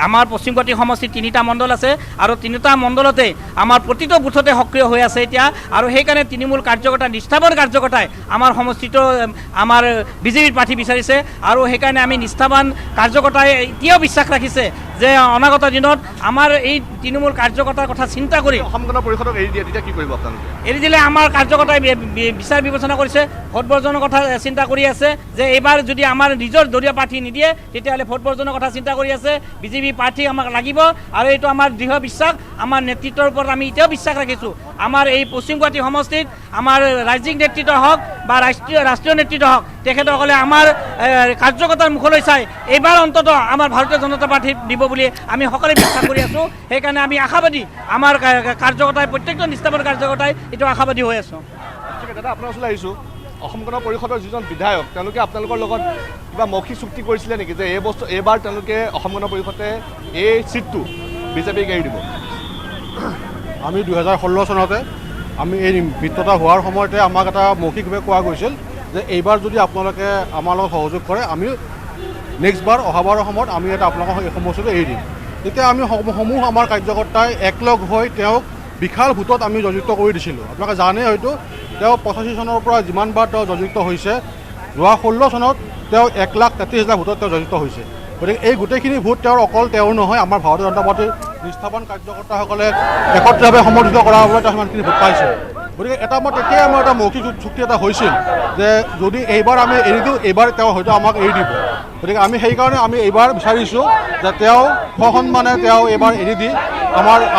আমাৰ পশ্চিম গুৱাহাটী সমষ্টিত 3টা মণ্ডল আছে আৰু 3টা মণ্ডলতে আমাৰ প্ৰতিটো বুথতে সক্ৰিয় হৈ আছে এতিয়া। আৰু সেইকাৰণে তৃণমূল কাৰ্যকৰ্তা, নিষ্ঠাবান কাৰ্যকৰ্তাই আমাৰ সমষ্টিটো আমাৰ বিজেপিৰ প্ৰাৰ্থী বিচাৰিছে। আৰু সেইকাৰণে আমি নিষ্ঠাবান কাৰ্যকৰ্তাই এতিয়াও বিশ্বাস ৰাখিছে যে অনাগত দিনত আমাৰ এই তৃণমূল কাৰ্যকৰ্তাৰ কথা চিন্তা কৰি অসম গণ পৰিষদক এৰি দিয়ে তেতিয়া কি কৰিব আপোনালোকে? এৰি দিলে আমাৰ কাৰ্যকৰ্তাই বিচাৰ বিবেচনা কৰিছে, ভোট বৰ্জনৰ কথা চিন্তা কৰি আছে যে এইবাৰ যদি আমাৰ নিজৰ দলীয় প্ৰাৰ্থী নিদিয়ে তেতিয়াহ'লে ভোট বৰ্জনৰ কথা চিন্তা কৰি আছে। বিজেপি প্ৰাৰ্থী আমাক লাগিব আৰু এইটো আমাৰ দৃঢ় বিশ্বাস, আমাৰ নেতৃত্বৰ ওপৰত আমি এতিয়াও বিশ্বাস ৰাখিছোঁ। আমাৰ এই পশ্চিম গুৱাহাটী সমষ্টিত আমাৰ ৰাজ্যিক নেতৃত্ব হওক বা ৰাষ্ট্ৰীয় নেতৃত্ব হওক, তেখেতসকলে আমাৰ কাৰ্যকৰ্তাৰ মুখলৈ চাই এইবাৰ অন্তত আমাৰ ভাৰতীয় জনতা পাৰ্টী দিব বুলি আমি সকলোৱে বিশ্বাস কৰি আছোঁ। সেইকাৰণে আমি আশাবাদী, আমাৰ কাৰ্যকৰ্তাই প্ৰত্যেকজন নিষ্ঠাবান কাৰ্যকৰ্তাই এইটো আশাবাদী হৈ আছোঁ। দাদা আপোনাৰ ওচৰলৈ আহিছোঁ, অসম গণ পৰিষদৰ যিজন বিধায়ক তেওঁলোকে আপোনালোকৰ লগত কিবা মৌখিক চুক্তি কৰিছিলে নেকি যে এইবাৰ তেওঁলোকে অসম গণ পৰিষদে এই চিটটো বিজেপিক এৰি দিব? আমি 2016 চনতে আমি এই মিত্ৰতা হোৱাৰ সময়তে আমাক এটা মৌখিকভাৱে কোৱা গৈছিল যে এইবাৰ যদি আপোনালোকে আমাৰ লগত সহযোগ কৰে আমি নেক্সটবাৰ অহাবাৰৰ সময়ত আমি এটা আপোনালোকক এই সমষ্টিটো এৰি দিম। তেতিয়া আমি সমূহ আমাৰ কাৰ্যকৰ্তাই একলগ হৈ তেওঁক বিশাল ভোটত আমি জয়যুক্ত কৰি দিছিলোঁ। আপোনালোকে জানে হয়তো তেওঁ 85 চনৰ পৰা যিমানবাৰ তেওঁ জয়যুক্ত হৈছে, যোৱা 16 চনত তেওঁ 1,33,000 ভোটত তেওঁ জয়যুক্ত হৈছে। গতিকে এই গোটেইখিনি ভোট তেওঁৰ অকল তেওঁৰ নহয়, আমাৰ ভাৰতীয় জনতা পাৰ্টীৰ নিষ্ঠাবান কাৰ্যকৰ্তাসকলে একত্ৰিতভাৱে সমৰ্থিত কৰাৰ বাবে তেওঁ সিমানখিনি ভোট পাইছে। গতিকে তেতিয়াই আমাৰ এটা মৌখিক চুক্তি এটা হৈছিল যে যদি এইবাৰ আমি এৰি দিওঁ, এইবাৰ তেওঁ হয়তো আমাক এৰি দিব। গতিকে আমি সেইকাৰণে আমি এইবাৰ বিচাৰিছোঁ যে তেওঁ সসন্মানে তেওঁ এইবাৰ এৰি দি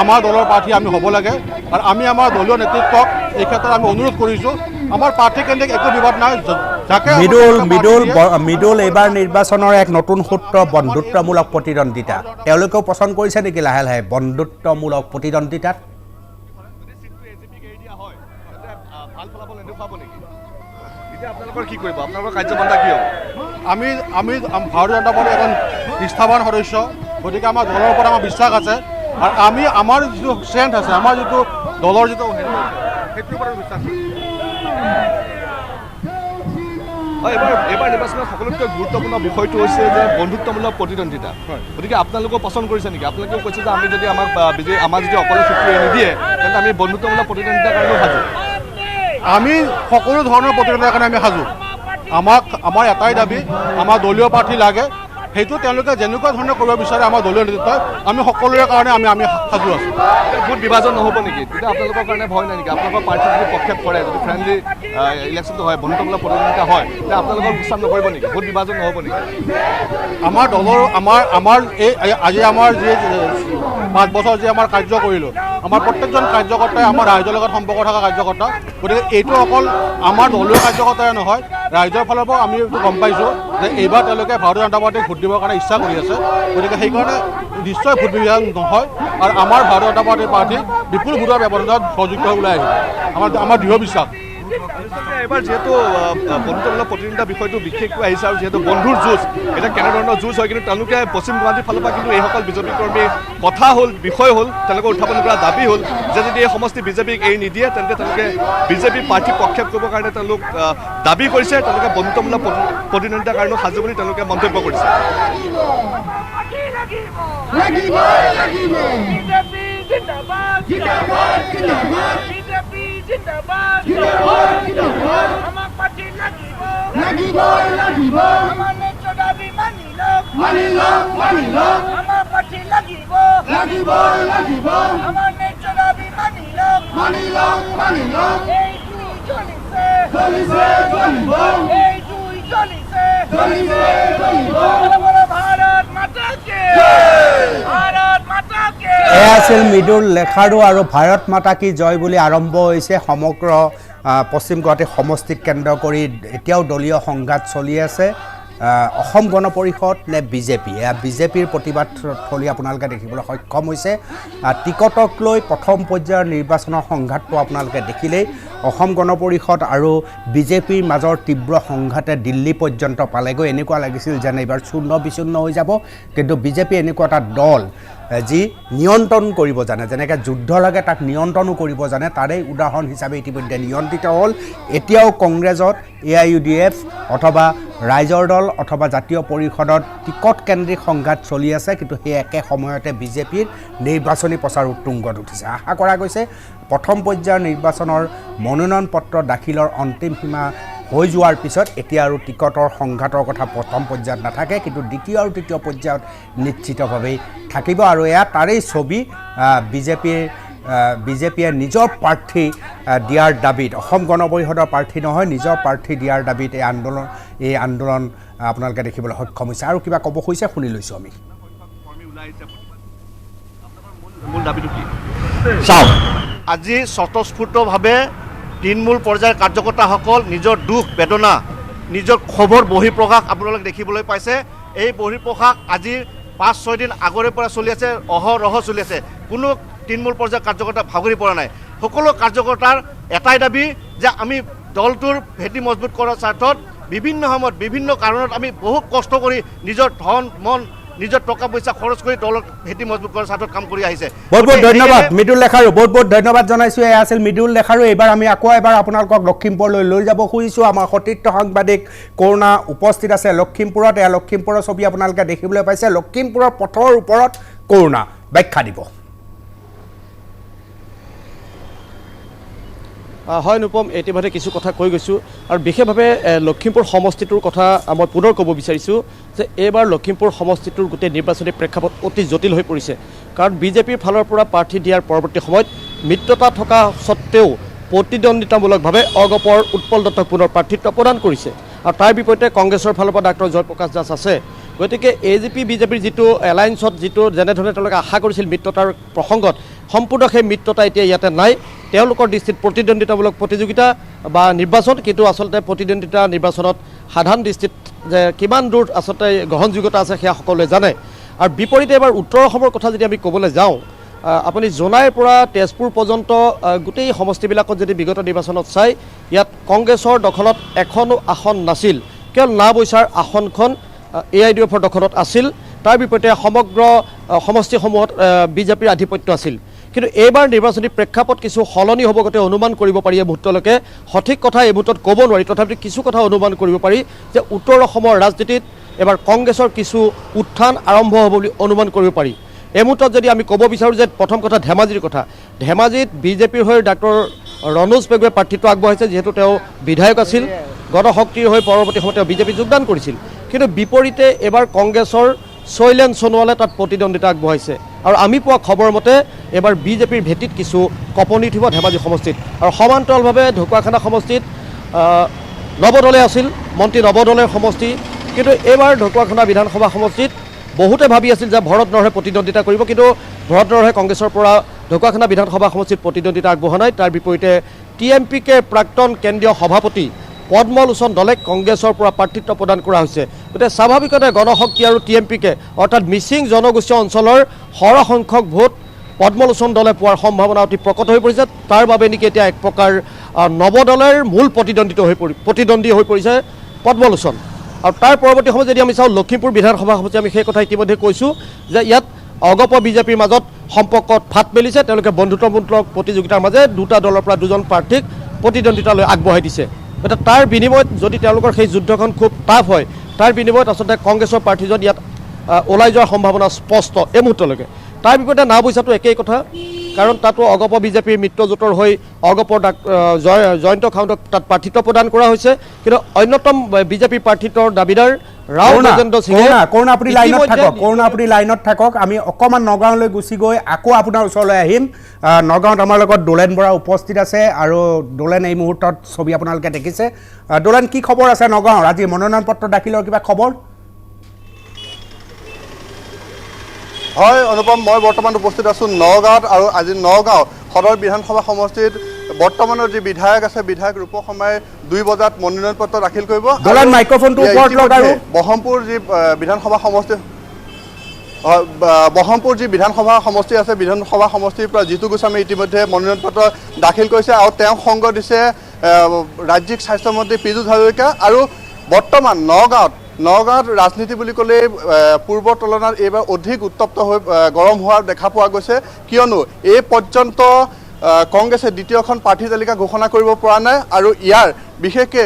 আমাৰ দলৰ প্ৰাৰ্থী আমি হ'ব লাগে। আৰু আমি আমাৰ দলীয় নেতৃত্বক এই ক্ষেত্ৰত আমি অনুৰোধ কৰিছোঁ, আমাৰ প্ৰাৰ্থীকেন্দ্ৰিক একো বিবাদ নাই। মৃদুল এইবাৰ নিৰ্বাচনৰ এক নতুন সূত্ৰ বন্ধুত্বমূলক প্ৰতিদ্বন্দ্বিতা, তেওঁলোকেও পচন্দ কৰিছে নেকি লাহে লাহে বন্ধুত্বমূলক প্ৰতিদ্বন্দ্বিতাত? আপোনালোকৰ কি কৰিব, আপোনালোকৰ কাৰ্যপন্থা কি হ'ব? আমি ভাৰতীয় জনতা পাৰ্টীৰ এজন নিষ্ঠাবান সদস্য, গতিকে আমাৰ দলৰ ওপৰত আমাৰ বিশ্বাস আছে আৰু আমাৰ যিটো ষ্ট্ৰেংথ আছে, আমাৰ যিটো দলৰ যিটো হেৰি আছে সেইটোৰ ওপৰত বিশ্বাস আছে। এইবাৰ নিৰ্বাচনত সকলোতকৈ গুৰুত্বপূৰ্ণ বিষয়টো হৈছে যে বন্ধুত্বমূলক প্ৰতিদ্বন্দ্বিতা। গতিকে আপোনালোকেও পচন্দ কৰিছে নেকি? আপোনালোকেও কৈছে যে আমি যদি আমাৰ যদি অকলে চুক্তি নিদিয়ে তেন্তে আমি বন্ধুত্বমূলক প্ৰতিদ্বন্দ্বিতাৰ কাৰণেও সাজু। আমি সকলো ধৰণৰ প্ৰতিদ্বন্দ্বিতাৰ কাৰণে আমি সাজু। আমাৰ এটাই দাবী, আমাৰ দলীয় প্ৰাৰ্থী লাগে। সেইটো তেওঁলোকে যেনেকুৱা ধৰণে কৰিব বিচাৰে আমাৰ দলীয় নেতৃত্বই, আমি সকলোৰে কাৰণে আমি সাজু আছোঁ। ভোট বিভাজন নহ'ব নেকি? তেতিয়া আপোনালোকৰ কাৰণে ভয় নাই নেকি? আপোনালোকৰ প্ৰাৰ্থী যদি পক্ষেপ কৰে, যদি ফ্ৰেণ্ডলি ইলেকশ্যনটো হয়, বন্ধুত্বমূলক প্ৰতিদ্বন্দ্বিতা হয়, তেতিয়া আপোনালোকৰ বিশ্বাস নকৰিব নেকি? ভোট বিভাজন নহ'ব নেকি? আমাৰ দলৰ আমাৰ আজি আমাৰ যি 5 বছৰ যি আমাৰ কাৰ্য কৰিলোঁ, আমাৰ প্ৰত্যেকজন কাৰ্যকৰ্তাই আমাৰ ৰাইজৰ লগত সম্পৰ্ক থকা কাৰ্যকৰ্তা। গতিকে এইটো অকল আমাৰ দলীয় কাৰ্যকৰ্তাই নহয়, ৰাইজৰ ফালৰ পৰাও আমি এইটো গম পাইছোঁ যে এইবাৰ তেওঁলোকে ভাৰতীয় জনতা পাৰ্টীক ভোট দিবৰ কাৰণে ইচ্ছা কৰি আছে। গতিকে সেইকাৰণে নিশ্চয় ভোট বিভাজন নহয় আৰু আমাৰ ভাৰতীয় জনতা পাৰ্টীৰ প্ৰাৰ্থী বিপুল ভোটৰ ব্যৱধানত সহযোগ্য হৈ ওলাই আহিব, আমাৰ দৃঢ় বিশ্বাস। এইবাৰ যিহেতু বন্ধুত্বমূলক প্ৰতিদ্বন্দ্বিতা বিষয়টো বিশেষকৈ আহিছে আৰু যিহেতু বন্ধুৰ যুঁজ, এটা কেনেধৰণৰ যুঁজ হয়, কিন্তু তেওঁলোকে পশ্চিম গুৱাহাটীৰ ফালৰ পৰা কিন্তু এইসকল বিজেপি কৰ্মীৰ কথা হ'ল, বিষয় হ'ল, তেওঁলোকে উত্থাপন কৰা দাবী হ'ল যে যদি এই সমষ্টি বিজেপিক এৰি নিদিয়ে তেন্তে তেওঁলোকে বিজেপি প্ৰাৰ্থী প্ৰক্ষেপ কৰিবৰ কাৰণে তেওঁলোক দাবী কৰিছে। তেওঁলোকে বন্ধুত্বমূলক প্ৰতিদ্বন্দ্বিতাৰ কাৰণেও সাজু বুলি তেওঁলোকে মন্তব্য কৰিছে। এয়া আছিল মৃদুল লেখাৰু আৰু ভাৰত মাতা কি জয় বুলি আৰম্ভ হৈছে সমগ্ৰ পশ্চিম গুৱাহাটী সমষ্টিক কেন্দ্ৰ কৰি এতিয়াও দলীয় সংঘাত চলি আছে। অসম গণ পৰিষদ নে বিজেপি, এয়া বিজেপিৰ প্ৰতিবাদ থলী আপোনালোকে দেখিবলৈ সক্ষম হৈছে। টিকটক লৈ প্ৰথম পৰ্যায়ৰ নিৰ্বাচনৰ সংঘাতটো আপোনালোকে দেখিলেই। অসম গণ পৰিষদ আৰু বিজেপিৰ মাজৰ তীব্ৰ সংঘাতে দিল্লী পৰ্যন্ত পালেগৈ। এনেকুৱা লাগিছিল যেন এইবাৰ চূৰ্ণ বিচূৰ্ণ হৈ যাব, কিন্তু বিজেপি এনেকুৱা এটা দল যি নিয়ন্ত্ৰণ কৰিব জানে, যেনেকৈ যুদ্ধ লাগে তাক নিয়ন্ত্ৰণো কৰিব জানে, তাৰেই উদাহৰণ হিচাপে ইতিমধ্যে নিয়ন্ত্ৰিত হ'ল। এতিয়াও কংগ্ৰেছত AIUDF অথবা ৰাইজৰ দল অথবা জাতীয় পৰিষদত টিকট কেন্দ্ৰিক সংঘাত চলি আছে, কিন্তু সেই একে সময়তে বিজেপিৰ নিৰ্বাচনী প্ৰচাৰ উত্তুংগত উঠিছে। আশা কৰা গৈছে প্ৰথম পৰ্যায়ৰ নিৰ্বাচনৰ মনোনয়ন পত্ৰ দাখিলৰ অন্তিম সীমা হৈ যোৱাৰ পিছত এতিয়া আৰু টিকটৰ সংঘাতৰ কথা প্ৰথম পৰ্যায়ত নাথাকে, কিন্তু দ্বিতীয় আৰু তৃতীয় পৰ্যায়ত নিশ্চিতভাৱেই থাকিব। আৰু এয়া তাৰেই ছবি বিজেপিয়ে নিজৰ প্ৰাৰ্থী দিয়াৰ দাবীত, অসম গণ পৰিষদৰ প্ৰাৰ্থী নহয়, নিজৰ প্ৰাৰ্থী দিয়াৰ দাবীত এই আন্দোলন আপোনালোকে দেখিবলৈ সক্ষম হৈছে। আৰু কিবা ক'ব হৈছে শুনি লৈছোঁ আমি। চাওক, আজি স্বতঃস্ফূৰ্তভাৱে তৃণমূল পৰ্যায়ৰ কাৰ্যকৰ্তাসকল নিজৰ দুখ বেদনা, নিজৰ ক্ষোভৰ বহিঃপ্ৰকাশ আপোনালোকে দেখিবলৈ পাইছে। এই বহিঃপ্ৰকাশ আজি 5-6 দিন আগৰে পৰা চলি আছে, অহৰহ চলি আছে। কোনো তৃণমূল পৰ্যায়ৰ কাৰ্যকৰ্তা ভাগৰি পৰা নাই। সকলো কাৰ্যকৰ্তাৰ এটাই দাবী যে আমি দলটোৰ ভেটি মজবুত কৰাৰ স্বাৰ্থত বিভিন্ন সময়ত বিভিন্ন কাৰণত আমি বহুত কষ্ট কৰি নিজৰ ধন মন নিজৰ টকা পইচা খৰচ কৰি দলক ভেটি মজবুত কৰাৰ স্বাৰ্থত কাম কৰি আহিছে। বহুত বহুত ধন্যবাদ মৃদুল লেখাৰু, বহুত বহুত ধন্যবাদ জনাইছোঁ। এয়া আছিল মৃদুল লেখাৰু। এইবাৰ আমি আকৌ এবাৰ আপোনালোকক লখিমপুৰলৈ লৈ যাব খুজিছোঁ। আমাৰ সতীৰ্থ সাংবাদিক কৰুণা উপস্থিত আছে লখিমপুৰত। এয়া লখিমপুৰৰ ছবি আপোনালোকে দেখিবলৈ পাইছে। লখিমপুৰৰ পথৰ ওপৰত কৰুণা, ব্যাখ্যা দিব। হয় অনুপম, ইতিমধ্যে কিছু কথা কৈ গৈছোঁ আৰু বিশেষভাৱে লখিমপুৰ সমষ্টিটোৰ কথা মই পুনৰ ক'ব বিচাৰিছোঁ যে এইবাৰ লখিমপুৰ সমষ্টিটোৰ গোটেই নিৰ্বাচনী প্ৰেক্ষাপট অতি জটিল হৈ পৰিছে। কাৰণ বিজেপিৰ ফালৰ পৰা প্ৰাৰ্থী দিয়াৰ পৰৱৰ্তী সময়ত মিত্ৰতা থকা স্বত্তেও প্ৰতিদ্বন্দ্বিতামূলকভাৱে অগপৰ উৎপল দত্তক পুনৰ প্ৰাৰ্থিত্ব প্ৰদান কৰিছে। আৰু তাৰ বিপৰীতে কংগ্ৰেছৰ ফালৰ পৰা ডাক্তৰ জয়প্ৰকাশ দাস আছে। গতিকে AJP বিজেপিৰ যিটো এলায়েন্সত যিটো যেনেধৰণে তেওঁলোকে আশা কৰিছিল মিত্ৰতাৰ প্ৰসংগত, সম্পূৰ্ণ সেই মিত্ৰতা এতিয়া ইয়াতে নাই। তেওঁলোকৰ দৃষ্টিত প্ৰতিদ্বন্দ্বিতামূলক প্ৰতিযোগিতা বা নিৰ্বাচন, কিন্তু আচলতে প্ৰতিদ্বন্দ্বিতা নিৰ্বাচনত সাধাৰণ দৃষ্টিত যে কিমান দূৰ আচলতে গ্ৰহণযোগ্যতা আছে সেয়া সকলোৱে জানে। আৰু বিপৰীতে এবাৰ উত্তৰ অসমৰ কথা যদি আমি ক'বলৈ যাওঁ, আপুনি জোনাইৰ পৰা তেজপুৰ পৰ্যন্ত গোটেই সমষ্টিবিলাকত যদি বিগত নিৰ্বাচনত চাই, ইয়াত কংগ্ৰেছৰ দখলত এখনো আসন নাছিল। কেৱল নাওবৈচাৰ আসনখন AIDFৰ দখলত আছিল। তাৰ বিপৰীতে সমগ্ৰ সমষ্টিসমূহত বিজেপিৰ আধিপত্য আছিল। কিন্তু এইবাৰ নিৰ্বাচনী প্ৰেক্ষাপট কিছু সলনি হ'ব গতে অনুমান কৰিব পাৰি। এই মুহূৰ্তলৈকে সঠিক কথা এই মুহূৰ্তত ক'ব নোৱাৰি, তথাপিও কিছু কথা অনুমান কৰিব পাৰি যে উত্তৰ অসমৰ ৰাজনীতিত এবাৰ কংগ্ৰেছৰ কিছু উত্থান আৰম্ভ হ'ব বুলি অনুমান কৰিব পাৰি। এই মুহূৰ্তত যদি আমি ক'ব বিচাৰোঁ যে প্ৰথম কথা ধেমাজিৰ কথা, ধেমাজিত বিজেপিৰ হৈ ডাক্তৰ ৰণোজ পেগুৱে প্ৰাৰ্থিত্ব আগবঢ়াইছে, যিহেতু তেওঁ বিধায়ক আছিল। গণশক্তিৰ হৈ পৰৱৰ্তী সময়ত তেওঁ বিজেপি যোগদান কৰিছিল। কিন্তু বিপৰীতে এবাৰ কংগ্ৰেছৰ শৈলেন সোণোৱালে তাত প্ৰতিদ্বন্দ্বিতা আগবঢ়াইছে। আৰু আমি পোৱা খবৰ মতে এবাৰ বিজেপিৰ ভেটিত কিছু কঁপনি উঠিব ধেমাজি সমষ্টিত। আৰু সমান্তৰালভাৱে ঢকুৱাখানা সমষ্টিত নৱদলে আছিল, মন্ত্ৰী নৱদলেৰ সমষ্টি। কিন্তু এইবাৰ ঢকুৱাখানা বিধানসভা সমষ্টিত বহুতে ভাবি আছিল যে ভৰত নৰহে প্ৰতিদ্বন্দ্বিতা কৰিব, কিন্তু ভৰত নৰহে কংগ্ৰেছৰ পৰা ঢকুৱাখানা বিধানসভা সমষ্টিত প্ৰতিদ্বন্দ্বিতা আগবঢ়োৱা নাই। তাৰ বিপৰীতে TMPকে প্ৰাক্তন কেন্দ্ৰীয় সভাপতি পদ্মলোচন দলে কংগ্ৰেছৰ পৰা প্ৰাৰ্থিত্ব প্ৰদান কৰা হৈছে। গতিকে স্বাভাৱিকতে গণশক্তি আৰু TMPকে অৰ্থাৎ মিচিং জনগোষ্ঠীয় অঞ্চলৰ সৰহসংখ্যক ভোট পদ্মলোচন দলে পোৱাৰ সম্ভাৱনা অতি প্ৰকট হৈ পৰিছে। তাৰ বাবে নেকি এতিয়া এক প্ৰকাৰ নৱদলৰ মূল প্ৰতিদ্বন্দ্বী হৈ পৰিছে পদ্মলোচন। আৰু তাৰ পৰৱৰ্তী সময়ত যদি আমি চাওঁ লখিমপুৰ বিধানসভা সমষ্টি, আমি সেই কথা ইতিমধ্যে কৈছোঁ যে ইয়াত অগপ বিজেপিৰ মাজত সম্পৰ্কত ফাট মেলিছে। তেওঁলোকে বন্ধুত্বমূলক প্ৰতিযোগিতাৰ মাজে দুটা দলৰ পৰা দুজন প্ৰাৰ্থীক প্ৰতিদ্বন্দ্বিতালৈ আগবঢ়াই দিছে। গতিকে তাৰ বিনিময়ত যদি তেওঁলোকৰ সেই যুদ্ধখন খুব টাফ হয়, তাৰ বিনিময়ত আচলতে কংগ্ৰেছৰ প্ৰাৰ্থীজন ইয়াত ওলাই যোৱাৰ সম্ভাৱনা স্পষ্ট এই মুহূৰ্তলৈকে। তাৰ বিপৰীতে নাওবৈচাটো একেই কথা, কাৰণ তাতো অগপ বিজেপিৰ মিত্ৰজোঁটৰ হৈ অগপৰ জয়ন্ত খাউণ্ডক তাত প্ৰাৰ্থিত্ব প্ৰদান কৰা হৈছে। কিন্তু অন্যতম বিজেপি প্ৰাৰ্থিত্বৰ দাবীদাৰ ৰাও গজেন্দ্ৰ সিঙে আপুনি লাইনত থাকক। আমি অকণমান নগাঁৱলৈ গুচি গৈ আকৌ আপোনাৰ ওচৰলৈ আহিম। নগাঁৱত আমাৰ লগত দোলেন বৰা উপস্থিত আছে। আৰু দোলেন এই মুহূৰ্তত ছবি আপোনালোকে দেখিছে। দোলেন, কি খবৰ আছে নগাঁৱৰ? আজি মনোনয়ন পত্ৰ দাখিলৰ কিবা খবৰ? হয় অনুপম, মই বৰ্তমান উপস্থিত আছোঁ নগাঁৱত। আৰু আজি নগাঁও সদৰ বিধানসভা সমষ্টিত বৰ্তমানৰ যি বিধায়ক আছে, বিধায়ক ৰূপ শৰ্মাই 2 বজাত মনোনয়ন পত্ৰ দাখিল কৰিব। বহৰমপুৰ যি বিধানসভা সমষ্টি আছে, বিধানসভা সমষ্টিৰ পৰা জিতু গোস্বামী ইতিমধ্যে মনোনয়ন পত্ৰ দাখিল কৰিছে। আৰু তেওঁক সংগ দিছে ৰাজ্যিক স্বাস্থ্যমন্ত্ৰী পীযুষ হাজৰিকা। আৰু বৰ্তমান নগাঁৱত ৰাজনীতি বুলি ক'লে পূৰ্বৰ তুলনাত এইবাৰ অধিক উত্তপ্ত হৈ গৰম হোৱা দেখা পোৱা গৈছে। কিয়নো এই পৰ্যন্ত কংগ্ৰেছে দ্বিতীয়খন প্ৰাৰ্থী তালিকা ঘোষণা কৰিব পৰা নাই। আৰু ইয়াৰ বিশেষকৈ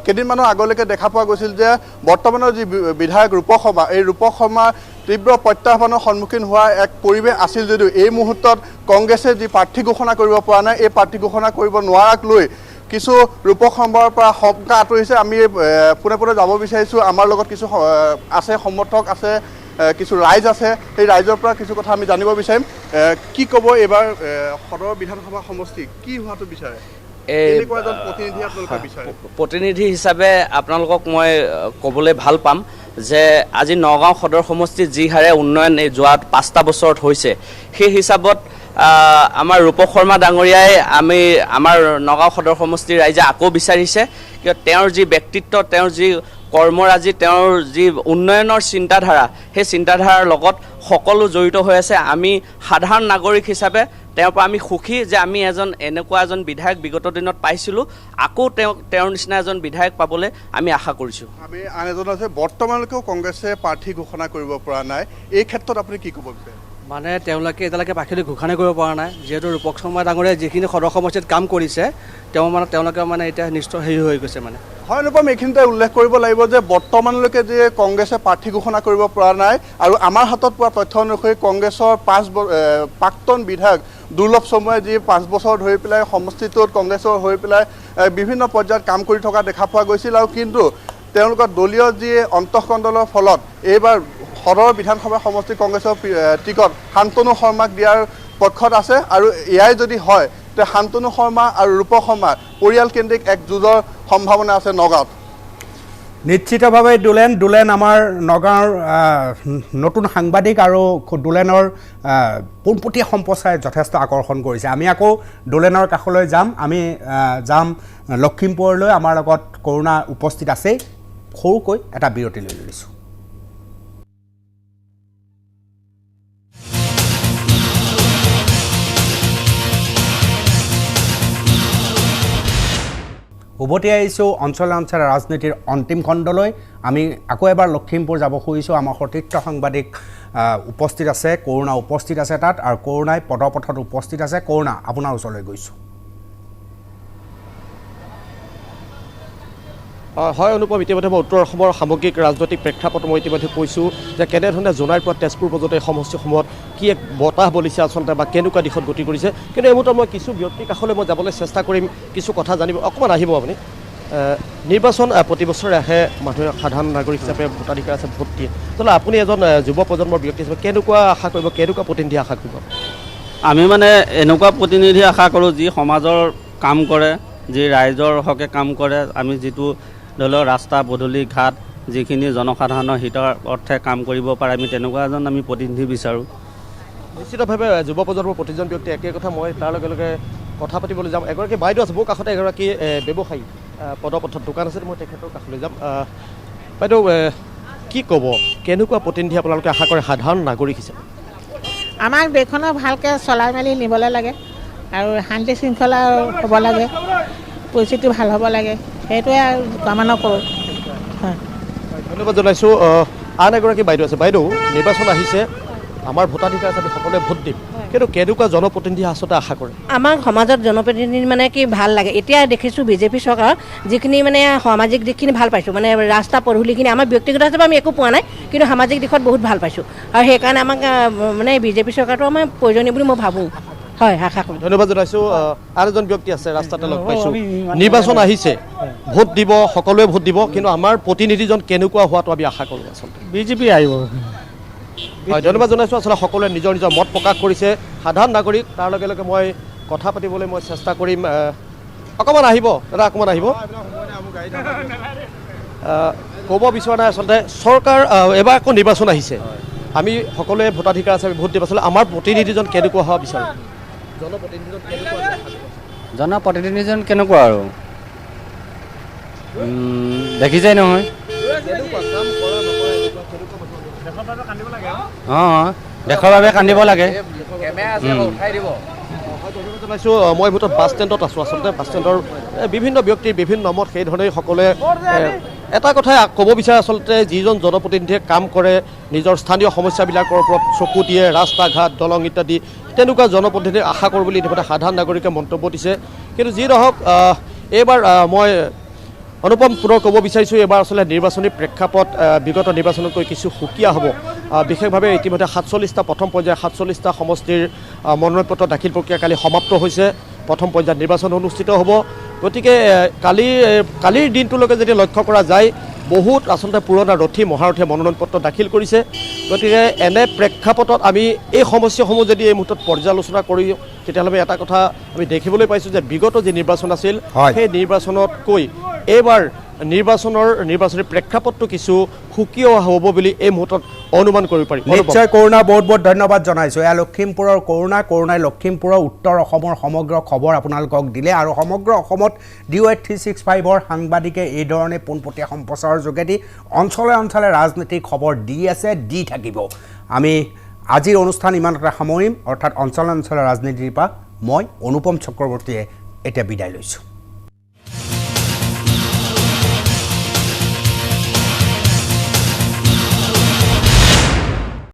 কেইদিনমানৰ আগলৈকে দেখা পোৱা গৈছিল যে বৰ্তমানৰ যি বিধায়ক ৰূপ শৰ্মা, এই ৰূপ শৰ্মা তীব্ৰ প্ৰত্যাহ্বানৰ সন্মুখীন হোৱাৰ এক পৰিৱেশ আছিল যদিও এই মুহূৰ্তত কংগ্ৰেছে যি প্ৰাৰ্থী ঘোষণা কৰিব পৰা নাই, এই প্ৰাৰ্থী ঘোষণা কৰিব নোৱাৰাক লৈ কিছু ৰূপক সম্ভাৰৰ পৰা শংকা আঁতৰিছে। আমি পোনে পোনে যাব বিচাৰিছোঁ। আমাৰ লগত কিছু আছে সমৰ্থক আছে, কিছু ৰাইজ আছে, সেই ৰাইজৰ পৰা কিছু কথা আমি জানিব বিচাৰিম। কি ক'ব এইবাৰ সদৰ বিধানসভা সমষ্টি কি হোৱাটো বিচাৰে? প্ৰতিনিধি হিচাপে আপোনালোকক মই ক'বলৈ ভাল পাম যে আজি নগাঁও সদৰ সমষ্টিত যি হাৰে উন্নয়ন এই যোৱা 5টা বছৰত হৈছে, সেই হিচাপত আমাৰ ৰূপক শৰ্মা ডাঙৰীয়াই আমাৰ নগাঁও সদৰ সমষ্টিৰ ৰাইজে আকৌ বিচাৰিছে। কিয় তেওঁৰ যি ব্যক্তিত্ব, তেওঁৰ যি কৰ্মৰাজি, তেওঁৰ যি উন্নয়নৰ চিন্তাধাৰা, সেই চিন্তাধাৰাৰ লগত সকলো জড়িত হৈ আছে। আমি সাধাৰণ নাগৰিক হিচাপে তেওঁৰ পৰা আমি সুখী যে আমি এনেকুৱা এজন বিধায়ক বিগত দিনত পাইছিলোঁ। আকৌ তেওঁৰ নিচিনা এজন বিধায়ক পাবলৈ আমি আশা কৰিছোঁ। আমি আন এজন আছে, বৰ্তমানলৈকেও কংগ্ৰেছে প্ৰাৰ্থী ঘোষণা কৰিব পৰা নাই, এই ক্ষেত্ৰত আপুনি কি ক'ব বিচাৰে? মানে তেওঁলোকে এতিয়ালৈকে প্ৰাৰ্থী ঘোষণা কৰিব পৰা নাই। যিহেতু ৰূপক শৰ্মা ডাঙৰীয়াই যিখিনি সদৰ সমষ্টিত কাম কৰিছে, তেওঁলোকে এতিয়া নিশ্চয় হেৰি হৈ গৈছে। হয় অনুপম, এইখিনিতে উল্লেখ কৰিব লাগিব যে বৰ্তমানলৈকে যে কংগ্ৰেছে প্ৰাৰ্থী ঘোষণা কৰিব পৰা নাই, আৰু আমাৰ হাতত পোৱা তথ্য অনুসৰি কংগ্ৰেছৰ প্ৰাক্তন বিধায়ক দুৰ্লভ চমুৱাই যি 5 বছৰ ধৰি পেলাই সমষ্টিটোত কংগ্ৰেছৰ হৈ পেলাই বিভিন্ন পৰ্যায়ত কাম কৰি থকা দেখা পোৱা গৈছিল। আৰু কিন্তু তেওঁলোকৰ দলীয় যি অন্তঃকণ্ডলৰ ফলত এইবাৰ সদৰ বিধানসভা সমষ্টি কংগ্ৰেছৰ টিকট শান্তনু শৰ্মাক দিয়াৰ পক্ষত আছে। আৰু এয়াই যদি হয় তে শান্তনু শৰ্মা আৰু ৰূপক শৰ্মাৰ পৰিয়ালকেন্দ্ৰিক এক যুঁজৰ সম্ভাৱনা আছে নগাঁৱত। নিশ্চিতভাৱে দুলেন আমাৰ নগাঁৱৰ নতুন সাংবাদিক, আৰু দুলেনৰ পোনপটীয়া সম্প্ৰচাৰে যথেষ্ট আকৰ্ষণ কৰিছে। আমি আকৌ দুলেনৰ কাষলৈ যাম। আমি যাম লখিমপুৰলৈ। আমাৰ লগত কৰোণা উপস্থিত আছেই। সৰুকৈ এটা বিৰতি লৈ লৈছোঁ। উভতি আহিছোঁ অঞ্চলে ৰাজনীতিৰ অন্তিম খণ্ডলৈ। আমি আকৌ এবাৰ লখিমপুৰ যাব খুজিছোঁ। আমাৰ সতীৰ্থ সাংবাদিক উপস্থিত আছে, কৰোণা উপস্থিত আছে তাত, আৰু কৰোণাই পদপথত উপস্থিত আছে। কৰোণা, আপোনাৰ ওচৰলৈ গৈছোঁ। হয় অনুপম, ইতিমধ্যে মই উত্তৰ অসমৰ সামগ্ৰিক ৰাজনৈতিক প্ৰেক্ষাপট মই ইতিমধ্যে কৈছোঁ যে কেনেধৰণে জোনাইৰ পৰা তেজপুৰ পৰ্যন্ত এই সমষ্টিসমূহত কি এক বতাহ বলিছে আচলতে, বা কেনেকুৱা দিশত গতি কৰিছে। কিন্তু এই মুহূৰ্তত মই কিছু ব্যক্তিৰ কাষলৈ মই যাবলৈ চেষ্টা কৰিম, কিছু কথা জানিব। অকণমান আহিব আপুনি। নিৰ্বাচন প্ৰতি বছৰে আহে, মানুহে সাধাৰণ নাগৰিক হিচাপে ভোটাধিকাৰ আছে, ভোট দিয়ে। তেতিয়াহ'লে আপুনি এজন যুৱ প্ৰজন্মৰ ব্যক্তি হিচাপে কেনেকুৱা আশা কৰিব, কেনেকুৱা প্ৰতিনিধি আশা কৰিব? আমি এনেকুৱা প্ৰতিনিধি আশা কৰোঁ যি সমাজৰ কাম কৰে, যি ৰাইজৰ হকে কাম কৰে। আমি যিটো ধৰি লওক ৰাস্তা পদূলি ঘাট যিখিনি জনসাধাৰণৰ হিতৰ অৰ্থে কাম কৰিব পাৰে, আমি তেনেকুৱা এজন প্ৰতিনিধি বিচাৰোঁ। নিশ্চিতভাৱে যুৱ প্ৰজন্মৰ প্ৰতিজন ব্যক্তি একে কথা। মই তাৰ লগে লগে কথা পাতিবলৈ যাম। এগৰাকী বাইদেউ আছে মোৰ কাষতে, এগৰাকী ব্যৱসায়ী, পদপথত দোকান আছে, মই তেখেতৰ কাষলৈ যাম। বাইদেউ, কি ক'ব, কেনেকুৱা প্ৰতিনিধি আপোনালোকে আশা কৰে সাধাৰণ নাগৰিক হিচাপে? আমাক দেশখনক ভালকৈ চলাই মেলি নিবলৈ লাগে, আৰু শান্তি শৃংখলা হ'ব লাগে, পৰিস্থিতি ভাল হ'ব লাগে, সেইটোৱে কামনা কৰোঁ। হয়, ধন্যবাদ জনাইছোঁ। আন এগৰাকী বাইদেউ আছে। বাইদেউ, নিৰ্বাচন আহিছে, আমাৰ ভোটাধিকাৰ আছে, আমি সকলোৱে ভোট দিম, কিন্তু কেনেকুৱা জনপ্ৰতিনিধি আচলতে আশা কৰে? আমাক সমাজত জনপ্ৰতিনিধি কি ভাল লাগে। এতিয়া দেখিছোঁ বিজেপি চৰকাৰ যিখিনি সামাজিক দিশখিনি ভাল পাইছোঁ, ৰাস্তা পদূলিখিনি আমাৰ ব্যক্তিগত হিচাপে আমি একো পোৱা নাই, কিন্তু সামাজিক দিশত বহুত ভাল পাইছোঁ। আৰু সেইকাৰণে আমাক বিজেপি চৰকাৰটো আমাৰ প্ৰয়োজনীয় বুলি মই ভাবোঁ। হয়, আশা কৰোঁ। ধন্যবাদ জনাইছোঁ। আন এজন ব্যক্তি আছে, ৰাস্তাতে লগ পাইছোঁ। নিৰ্বাচন আহিছে, ভোট দিব, সকলোৱে ভোট দিব, কিন্তু আমাৰ প্ৰতিনিধিজন কেনেকুৱা হোৱাটো আমি আশা কৰোঁ আচলতে? বিজেপি আহিব। হয়, ধন্যবাদ জনাইছোঁ। আচলতে সকলোৱে নিজৰ নিজৰ মত প্ৰকাশ কৰিছে, সাধাৰণ নাগৰিক। তাৰ লগে লগে মই কথা পাতিবলৈ মই চেষ্টা কৰিম। অকণমান আহিব দাদা, অকণমান আহিব। ক'ব বিচৰা নাই আচলতে, চৰকাৰ এবাৰ আকৌ নিৰ্বাচন আহিছে, আমি সকলোৱে ভোটাধিকাৰ আছে, আমি ভোট দিব। আচলতে আমাৰ প্ৰতিনিধিজন কেনেকুৱা হোৱা বিচাৰোঁ? জনপ্ৰতিনিধিজন কেনেকুৱা আৰু দেখিছেই নহয়। অঁ, দেশৰ বাবে কান্দিব লাগে। জনাইছোঁ। মই মুঠত বাছ ষ্টেণ্ডত আছোঁ। আচলতে বাছ ষ্টেণ্ডৰ বিভিন্ন ব্যক্তিৰ বিভিন্ন মত, সেইধৰণেই সকলোৱে এটা কথাই ক'ব বিচাৰে, আচলতে যিজন জনপ্ৰতিনিধিয়ে কাম কৰে, নিজৰ স্থানীয় সমস্যাবিলাকৰ ওপৰত চকু দিয়ে, ৰাস্তা ঘাট দলং ইত্যাদি, তেনেকুৱা জনপ্ৰতিনিধি আশা কৰোঁ বুলি ইতিমধ্যে সাধাৰণ নাগৰিকে মন্তব্য দিছে। কিন্তু যি নহওক, এইবাৰ মই অনুপম পুনৰ ক'ব বিচাৰিছোঁ, এইবাৰ আচলতে নিৰ্বাচনী প্ৰেক্ষাপট বিগত নিৰ্বাচনতকৈ কিছু সুকীয়া হ'ব। বিশেষভাৱে ইতিমধ্যে 47টা প্ৰথম পৰ্যায়ৰ 47টা সমষ্টিৰ মনোনয়ন পত্ৰ দাখিল প্ৰক্ৰিয়া কালি সমাপ্ত হৈছে। প্ৰথম পৰ্যায়ত নিৰ্বাচন অনুষ্ঠিত হ'ব। গতিকে কালিৰ দিনটোলৈকে যদি লক্ষ্য কৰা যায় বহুত আচলতে পুৰণা ৰথী মহাৰথীয়ে মনোনয়ন পত্ৰ দাখিল কৰিছে গতিকে এনে প্ৰেক্ষাপটত আমি এই সমস্যাসমূহ যদি এই মুহূৰ্তত পৰ্যালোচনা কৰি তেতিয়াহ'লে এটা কথা আমি দেখিবলৈ পাইছোঁ যে বিগত যি নিৰ্বাচন আছিল সেই নিৰ্বাচনতকৈ এইবাৰ নিৰ্বাচনী প্ৰেক্ষাপটটো কিছু সুকীয় হ'ব বুলি এই মুহূৰ্তত অনুমান কৰিব পাৰি নিশ্চয় কৰোণা বহুত বহুত ধন্যবাদ জনাইছোঁ এয়া লখিমপুৰৰ কৰোণাই লখিমপুৰৰ উত্তৰ অসমৰ সমগ্ৰ খবৰ আপোনালোকক দিলে আৰু সমগ্ৰ অসমত DY 365ৰ সাংবাদিকে এই ধৰণে পোনপটীয়া সম্প্ৰচাৰৰ যোগেদি অঞ্চলে অঞ্চলে ৰাজনীতিৰ খবৰ দি আছে দি থাকিব আমি আজিৰ অনুষ্ঠান ইমানতে সামৰিম অৰ্থাৎ অঞ্চলে অঞ্চলে ৰাজনীতিৰ পৰা মই অনুপম চক্ৰৱৰ্তীয়ে এতিয়া বিদায় লৈছোঁ